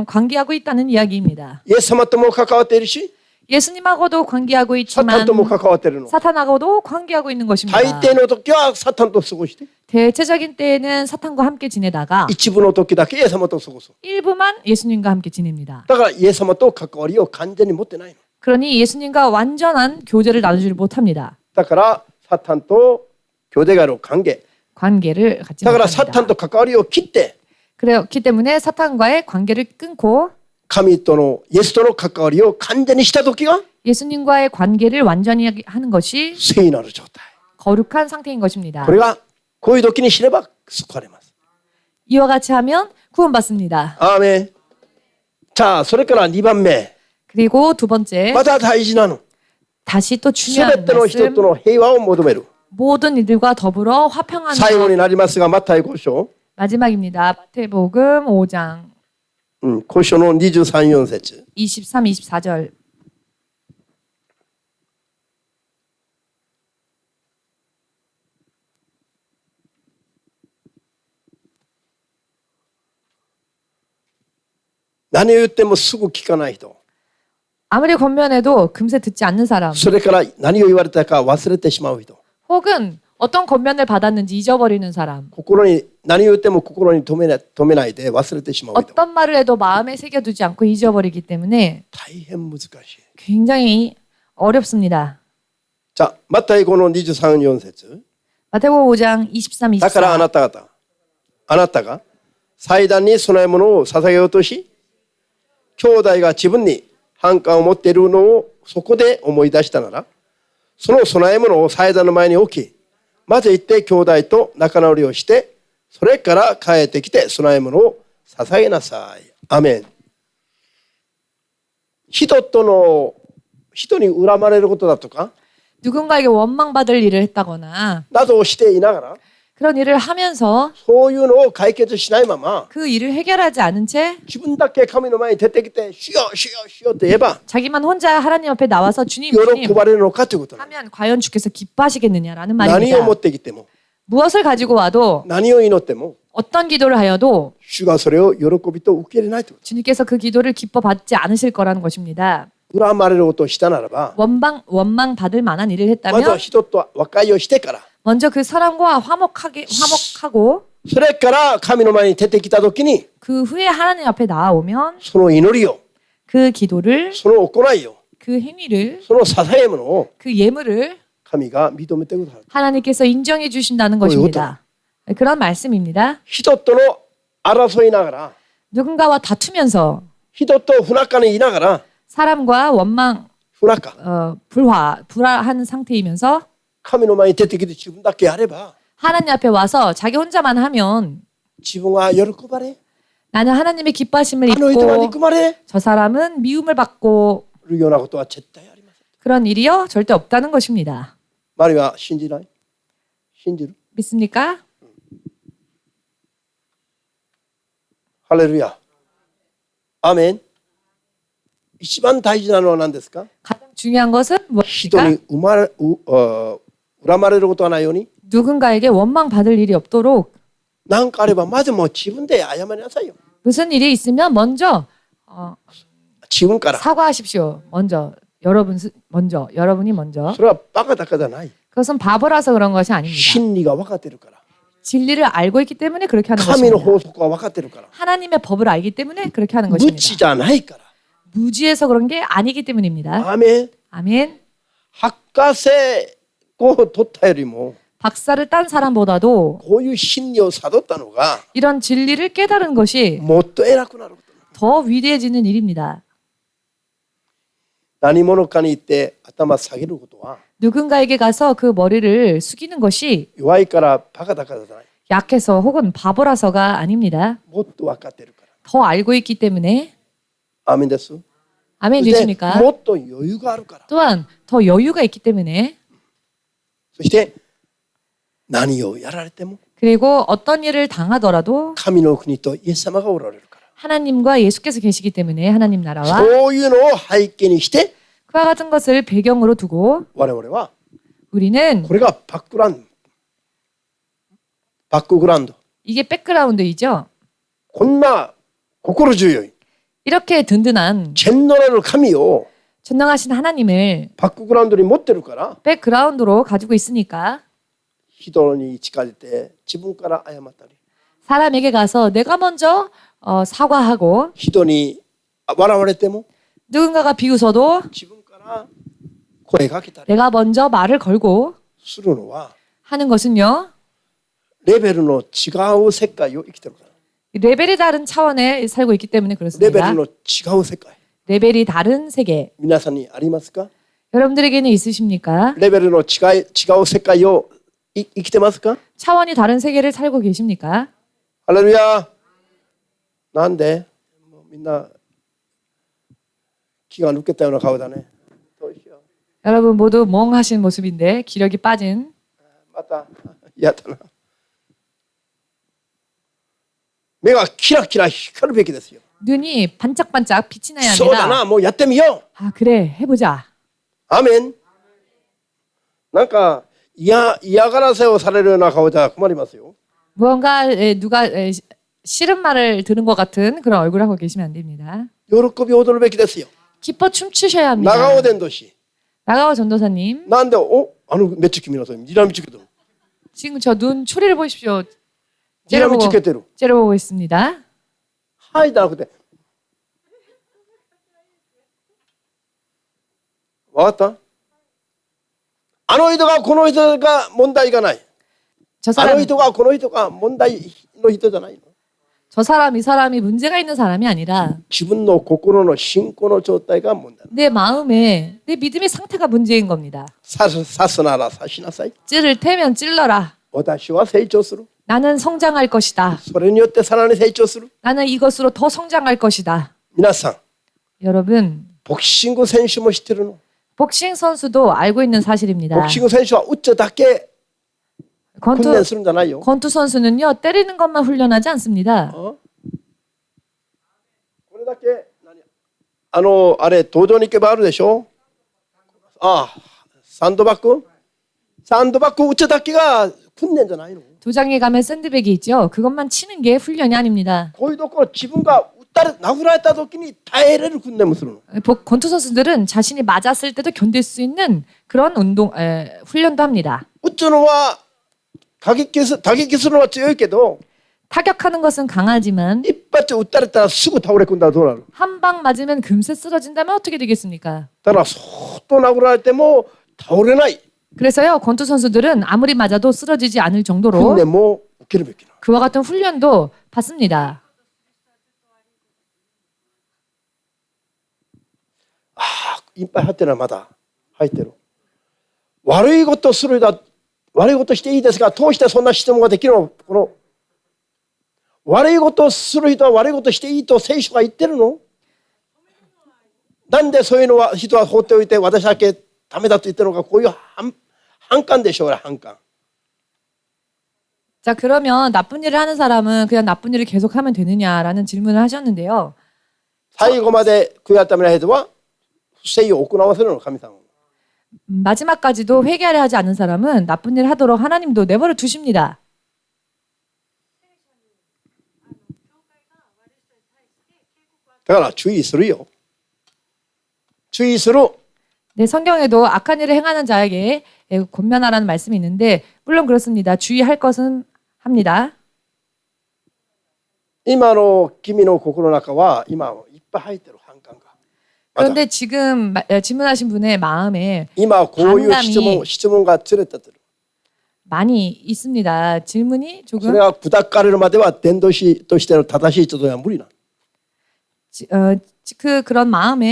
관계하고 있다는 이야기입니다. イエス様とも関わっているし、 예수님하고도 관계하고 サタ 있지만 ンとも関わっているの。 사탄하고도 관계하고 있는 것입니다. 大抵の時はサタンと過ごして、 대체적인 때에는 사탄과 함께 지내다가 一部の時だけイエス様と過ごす。 일부만 예수님과 함께 지냅니다. だからイエス様と関わりを完全に持ってないの。 그러니 예수님과 완전한 교제를 나누지 못합니다. だからサタンと兄弟がある関係。 관계를 갖지 だからサタン 못합니다. と関わりを切って、 그렇기 때문에 사탄과의 관계를 끊고 神とのイエスとの関わりを完全にした時が 예수님과의 관계를 완전히 하는 것이 聖なる状態。 거룩한 상태인 것입니다. これがこういう時に知れば救われます。 이와 같이 하면 구원받습니다. アーメン。じゃあそれから2番目。 그리고 두 번째 また大事なの。 다시 또 すべ 중요한 ての人 말씀 との平和を求める。 모든 이들과 더불어 화평하는 最後 것. になりますが、マタイ5章。 마지막입니다. 마태복음 5장 5章の23、4節。 23, 24절.何を言ってもすぐ聞かない人。 아무리 권면해도 금세 듣지 않는 사람. それから何を言われたか忘れてしまう人。 혹은 어떤 권면을 받았는지 잊어버리는 사람. 心に何を言っても心に留めないで忘れてしまう人。 어떤 말을 해도 마음에 새겨두지 않고 잊어버리기 때문에 大変難しい。 굉장히 어렵습니다. じゃあ、マタイ5の23、4節。 마태복음 5장 23, だからあ 24. なた方、あなたが祭壇に供え物を捧げようとし、兄弟が自分に反感を持っているのをそこで思い出したなら、その供え物を祭壇の前に置き、まず行って兄弟と仲直りをして、それから帰ってきて供え物を捧げなさい。アメン。人に恨まれることだとか、 누군가에게 원망받을 일을 했다거나 などをしていながら、 그런 일을 하면서 そういうのを解決しないまま、 그 일을 해결하지 않은 채 自分だけ神の前に出てきて、主よ、主よ、主よって言えば、 자기만 혼자 하나님 앞에 나와서 주님, 喜 주님 ばれるのかということなの。 하면 과연 주께서 기뻐하시겠느냐라는 何を 말입니다. 持ってきても、 무엇을 가지고 와도 何を祈っても、 어떤 기도를 하여도 主がそれを喜びと受け入れないというこ 주님께서 그 기도를 기뻐 받지 않으실 거라는 것입니다. と。恨まれることをしたならば、 원망 받을 만한 일을 まずは 했다면 人と和解をしてから、 먼저 그 사람과 화목하고 それから神の前に出てきたときに、 그 후에 하나님 앞에 나아오면 その祈りを、 그 기도를 その行いを、 그 행위를 その捧げ物を 그 예물을 神が認めてくださる。 하나님께서 인정해 주신다는 것입니다. 그런 말씀입니다. 人との争いながら、 누군가와 다투면서 人と不仲にいながら、 사람과 원망 不仲、 불화한 상태이면서 神の前に出てきて自分だけやれば、 하나님 앞에 와서 자기 혼자만 하면 自分は喜ばれ、 나는 하나님의 기뻐하심을 あの人は 입고 憎まれ 저 사람은 미움을 받고 るようなことは絶対ありません。 그런 일이요 절대 없다는 것입니다. 周りは信じない？信じる？ 믿습니까? ハレルヤ。アーメン。一番大事なのは何ですか？ 가장 중요한 것은 人 무엇입니까? に恨まれることがないように、 누군가에게 원망 받을 일이 없도록 何かあればまずもう自分で謝りなさいよ。 무슨 일이 있으면 먼저 自分から。 사과하십시오. 여러분이 먼저. それはバカだからじゃない。 그것은 바보라서 그런 것이 아닙니다. 真理が分かってるから。 진리를 알고 있기 때문에 그렇게 하는 神の 것입니다. 法則が分かってるから。 하나님의 법을 알기 때문에 그렇게 하는 無 것입니다. 知じゃないから。 무지해서 그런 게 아니기 때문입니다. アーメン。 아멘. 博士を取ったよりも、 박사를 딴 사람보다도 こういう真理を悟ったのが 이런 진리를 깨달은 것이 もっと偉くなること。 더 위대해지는 일입니다. 何者かに言って頭下げることは 누군가에게 가서 그 머리를 숙이는 것이 弱いからバカだからじゃない。 약해서 혹은 바보라서가 아닙니다. もっと分かってるから。 더 알고 있기 때문에 アーメンです。 아멘 そして 되십니까? もっと余裕があるから。 또한 더 여유가 있기 때문에 そして何をやられても 그리고 어떤 일을 당하더라도 神の国とイエス様がおられるから。 하나님과 예수께서 계시기 때문에 하나님 나라와 そういうのを背景にして 그와 같은 것을 배경으로 두고 我々は 우리는 これがバックグラウンド。バックグラウンド 이게 백그라운드이죠. こんな心強い 이렇게 든든한 全能なる神を 전능하신 하나님을 バックグラウンドに持ってるから 백그라운드로 가지고 있으니까 人に近づいて自分から謝ったり 사람에게 가서 내가 먼저 사과하고 人に笑われても 누군가가 비웃어도 自分から声かけたり 내가 먼저 말을 걸고 するのは 하는 것은요. レベルの違う世界を生きてるから 레벨이 다른 차원에 살고 있기 때문에 レベ 그렇습니다. ルの違う世界 레벨이 다른 세계. 皆さんにありますか 여러분들에게는 있으십니까? レベルの違う世界を生きてますか 차원이 다른 세계를 살고 계십니까? ハレルヤなんでもうみんな気が抜けたような顔だねどうしよ 여러분 모두 멍하신 모습인데 기력이 빠진 うまた嫌だな目がキラキラ光るべきですよ 눈이 반짝반짝 빛이 나야 そうだ 합니다. なもうやってみよう 아 그래 해보자. アーメンなんか嫌がらせをされるような顔じゃ困りますよ 무언가 누가 싫은 말을 들은 것 같은 그런 얼굴 하고 계시면 안 됩니다. 喜び踊るべきですよ 기뻐 춤추셔야 합니다. 長尾伝道師 나가오 전도사님 なんでめっちゃ君のさにらみつけてる 지금 저 눈 초리를 보십시오. にらみつ 째려보고, けてる 째려보고 있습니다. はいじゃなくてわかったあの人がこの人が問題がない 저 あの 사람 人がこの人が問題の人じゃないの 저 사람 이 사람이 문제가 있는 사람이 아니라 自分の心の信仰の状態が問題 내 마음에 내 믿음의 상태가 문제인 겁니다. 刺すなら刺しなさい 찌를 테면 찔러라. 私は成長する 나는 성장할 것이다. それによってさらに成長する 나는 이것으로 더 성장할 것이다. 皆さん 여러분 ボクシング選手も知ってるの 복싱 선수도 알고 있는 ボ 사실입니다. クシング選手は打っちゃだけ訓練 권투, するんじゃないよ 권투 선수는요 때리는 것만 훈련하지 않습니다. これだけあれ登場に行けばあるでしょサンドバッグ打っちゃだけが訓練じゃないの 도장에 가면 샌드백이 있죠. 그것만 치는 게 훈련이 아닙니다. こういうところ自分が殴られた時に耐えれる訓練もするの 권투 선수들은 자신이 맞았을 때도 견딜 수 있는 그런 훈련도 합니다. 打つのは打撃するのは強いけど 타격하는 것은 강하지만 一発打たれたらすぐ倒れ込んだらどうなる 한 방 맞으면 금세 쓰러진다면 어떻게 되겠습니까? だからそーっと殴られても倒れない 그래서요 권투 선수들은 아무리 맞아도 쓰러지지 않을 訓 정도로 練も受けるべきな 그와 같은 훈련도 받습니다. いっぱい入ってるのはまだ入ってる悪いことする人は悪いことしていいですがどうしてそんな質問ができるのこの悪いことする人は悪いことしていいと聖書が言ってるのなんでそういうのは人は放っておいて私だけダメだと言ってるのかこういう反感でしょうね反感 자 그러면 나쁜 일을 하는 사람은 그냥 나쁜 일을 계속하면 되느냐라는 질문을 하셨는데요. 最後まで悔い改めない人は不正を行わせるの神様 마지막까지도 회개하려 하지 않는 사람은 나쁜 일 하도록 하나님도 내버려 두십니다. だから注意するよ注意する 네, 성경에도 악한 일을 행하는 자에게 권면하라는 말씀이 있는데 물론 그렇습니다. 주의할 것은 합니다. 今の君の心の中は今いっぱい入ってる反感が 그런데 지금 질문하신 분의 마음에 今こういう 반감이 質問が連れてる 많이 있습니다. 질문이 そ 조금 れが砕かれるまでは伝道師としての正しい人では無理な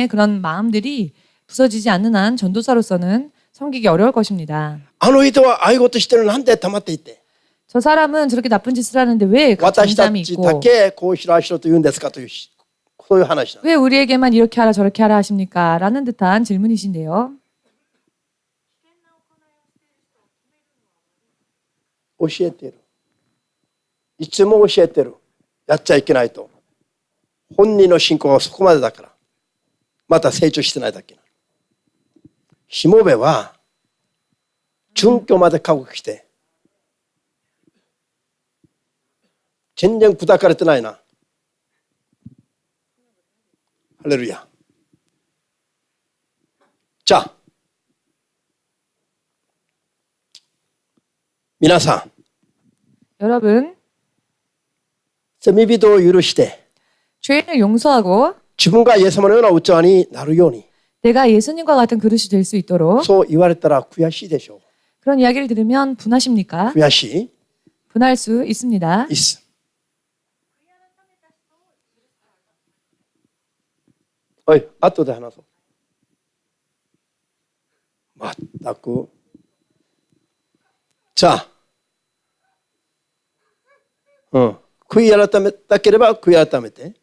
그런 마음들이 부서지지 않는 한 전도사로서는 섬기기 어려울 것입니다. あの人はああいうことしてるなんで黙っていて 저 사람은 저렇게 나쁜 짓을 하는데 왜 私た 장담이 ち 있고 だけこうしろああしろと言うんですかというそういう話なの 왜 우리에게만 이렇게 하라 저렇게 하라 하십니까? 라는 듯한 질문이신데요. 教えているいつも教えてるやっちゃいけないと本人の信仰はそこまでだからまた成長してないだけなのしもべは準拠まで覚悟して全然砕かれてないな。ハレルヤ。じゃあ皆さん 여러분, 罪人を許して 죄인을 용서하고 自分がイエス様のような器になるように 내가 예수님과 같은 그릇이 될 수 있도록 そう言われたら悔しいでしょ 그런 이야기를 들으면 분하십니까? う。悔しい 분할 수 있습니다. いっす。おい、後で話そう。まったく。じゃあ、悔い改めたければ悔い改めて、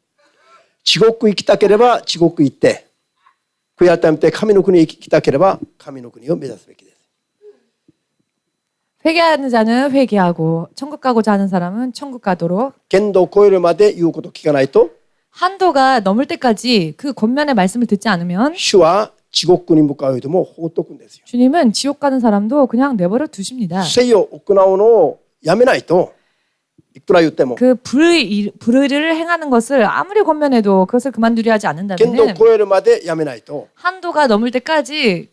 地獄行きたければ地獄行って、悔い改めて神の国に行きたければ神の国を目指すべきです。 회개하는 자는 회개하고 천국 가고자 하는 사람은 천국 가도록 限度を超えるまで言うことを聞かないと、 한도가 넘을 때까지 그 권면의 말씀을 듣지 않으면 主は地獄に向かう人も放っとくんですよ。 주님은 지옥 가는 사람도 그냥 내버려 두십니다. 聖を行うのをやめないといくら言っても 그 불의를 행하는 것을 아무리 권면해도 그것을 그만두려 하지 限度を 않는다면 超えるまでやめないと 한도가 넘을 때까지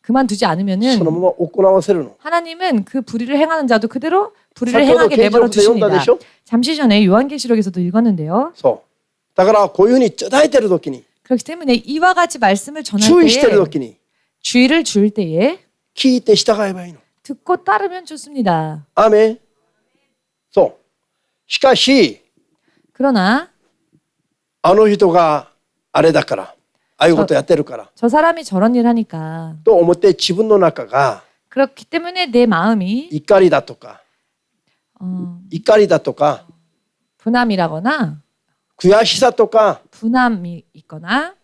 그만두지 その 않으면은 まま行わせるの。 하나님은 그 불의를 행하는 자도 그대로 불의를 先ほど 행하게 啓示 내버려 録で読んだで 두십니다. しょ。 잠시 전에 요한계시록에서도 읽었는데요. そうだからこういうふうに伝えてる時に 그렇기 때문에 이와 같이 말씀을 전할 注意してる 때에 時に 주의를 줄 때에 聞いて従えばいいの。 듣고 따르면 좋습니다. アーメン。そうしかし 그러나 あの人があれだからああいうことやってるから 저 사람이 저런 일 하니까 と思って自分の中が 그렇기 때문에 내 마음이 怒りだとか 怒りだとか 분함이라거나 悔しさとか 분함이 있거나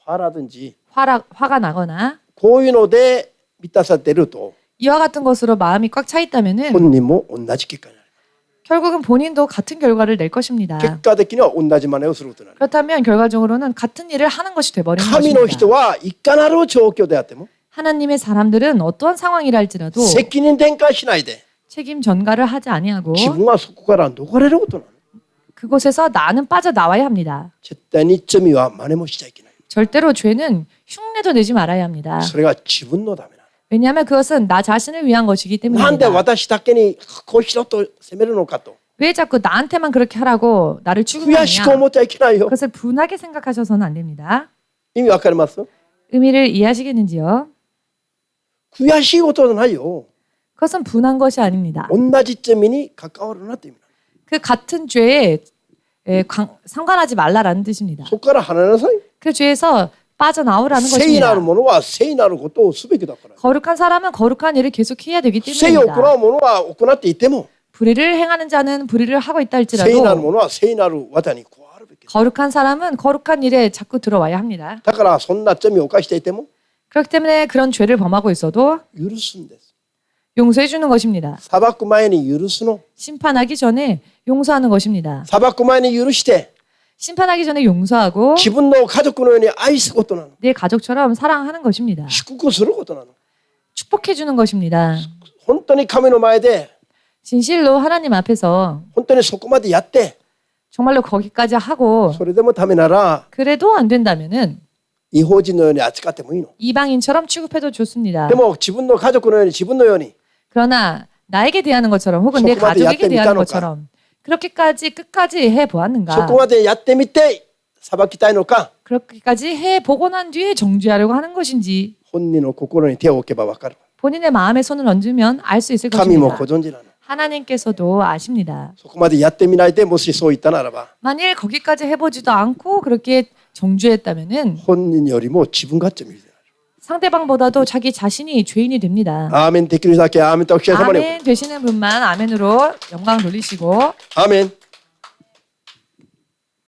화라든지 화가 나거나 こういうので満たされていると 이와 같은 것으로 마음이 꽉 차 있다면은 本人も同じ結果になる。 결국은 본인도 같은 결과를 낼 것입니다. 結果的には同じ真似をすることになる。 그렇다면 결과적으로는 같은 일을 하는 것이 돼버리는 神の人 것입니다. はいかなる状況であっても 하나님의 사람들은 어떠한 상황이라 할지라도 責任転嫁しないで 책임 전가를 하지 아니하고 自分はそこから逃れることなの。 그곳에서 나는 빠져나와야 합니다. 絶対に罪は真似もしちゃいけない。 절대로 죄는 흉내도 내지 말아야 합니다. それが自分のためなの。 왜냐하면 그것은 나 자신을 위한 것이기 なんで 때문입니다. 私だけにこうしろと責めるのかと 왜 자꾸 나한테만 그렇게 하라고 나를 悔しく 추궁하느냐. 思っちゃいけないよ。 그것을 분하게 생각하셔서는 안 됩니다. 意味わかります？ 의미를 이해하시겠는지요? 悔しいことじゃないよ。 그것은 분한 것이 아닙니다. 同じ罪に関わるなって意味なの。 그 같은 죄에 상관하지 말라라는 뜻입니다. そこから離れなさい。 그 죄에서 빠져나오라는 聖なる 것입니다. ものは聖なることをすべきだから。 거룩한 사람은 거룩한 일을 계속해야 되기 聖を行 때문입니다. うものは行っていても 불의를 행하는 자는 불의를 하고 있다 聖なる 할지라도 ものは聖なる技に加わるべきだ。 거룩한 사람은 거룩한 일에 자꾸 들어와야 합니다. だからそんな罪を犯していても 그렇기 때문에 그런 죄를 범하고 있어도 許すんです。 용서해 주는 것입니다. 裁く前に許すの。 심판하기 전에 용서하는 것입니다. 裁く前に許して 심판하기 전에 용서하고 自分の家族のように愛すことなの。 내 가족처럼 사랑하는 것입니다. 祝福することなの。 축복해 주는 것입니다. 本当に神の前で 진실로 하나님 앞에서 本当にそこまでやって 정말로 거기까지 하고 それでもダメなら 그래도 안 된다면은 違法人のように扱ってもいいの。 이방인처럼 취급해도 좋습니다. でも自分の家族のように自分のように 그러나 나에게 대하는 것처럼 혹은 내 조금만 더 가족에게 얕게 대하는 밑다놓을까? 것처럼 그렇게까지 끝까지 해 そ 보았는가? こまでやってみて裁きたいのか 그렇게까지 해 보고 난 뒤에 정죄하려고 하는 것인지 本人の心に手を置けばわかる。 본인의 마음에 손을 얹으면 알 수 있을 神も 것입니다. ご存知なの。 하나님께서도 아십니다. そこまでやってみないでもしそう言ったならば 만일 거기까지 해보지도 않고 그렇게 정죄했다면은 本人よりも自分が罪になる。 상대방보다도 자기 자신이 죄인이 됩니다. アーメンできるだけアーメンとお聞き様に。 아멘 되시는 분만 아멘으로 영광 돌리시고 アーメン。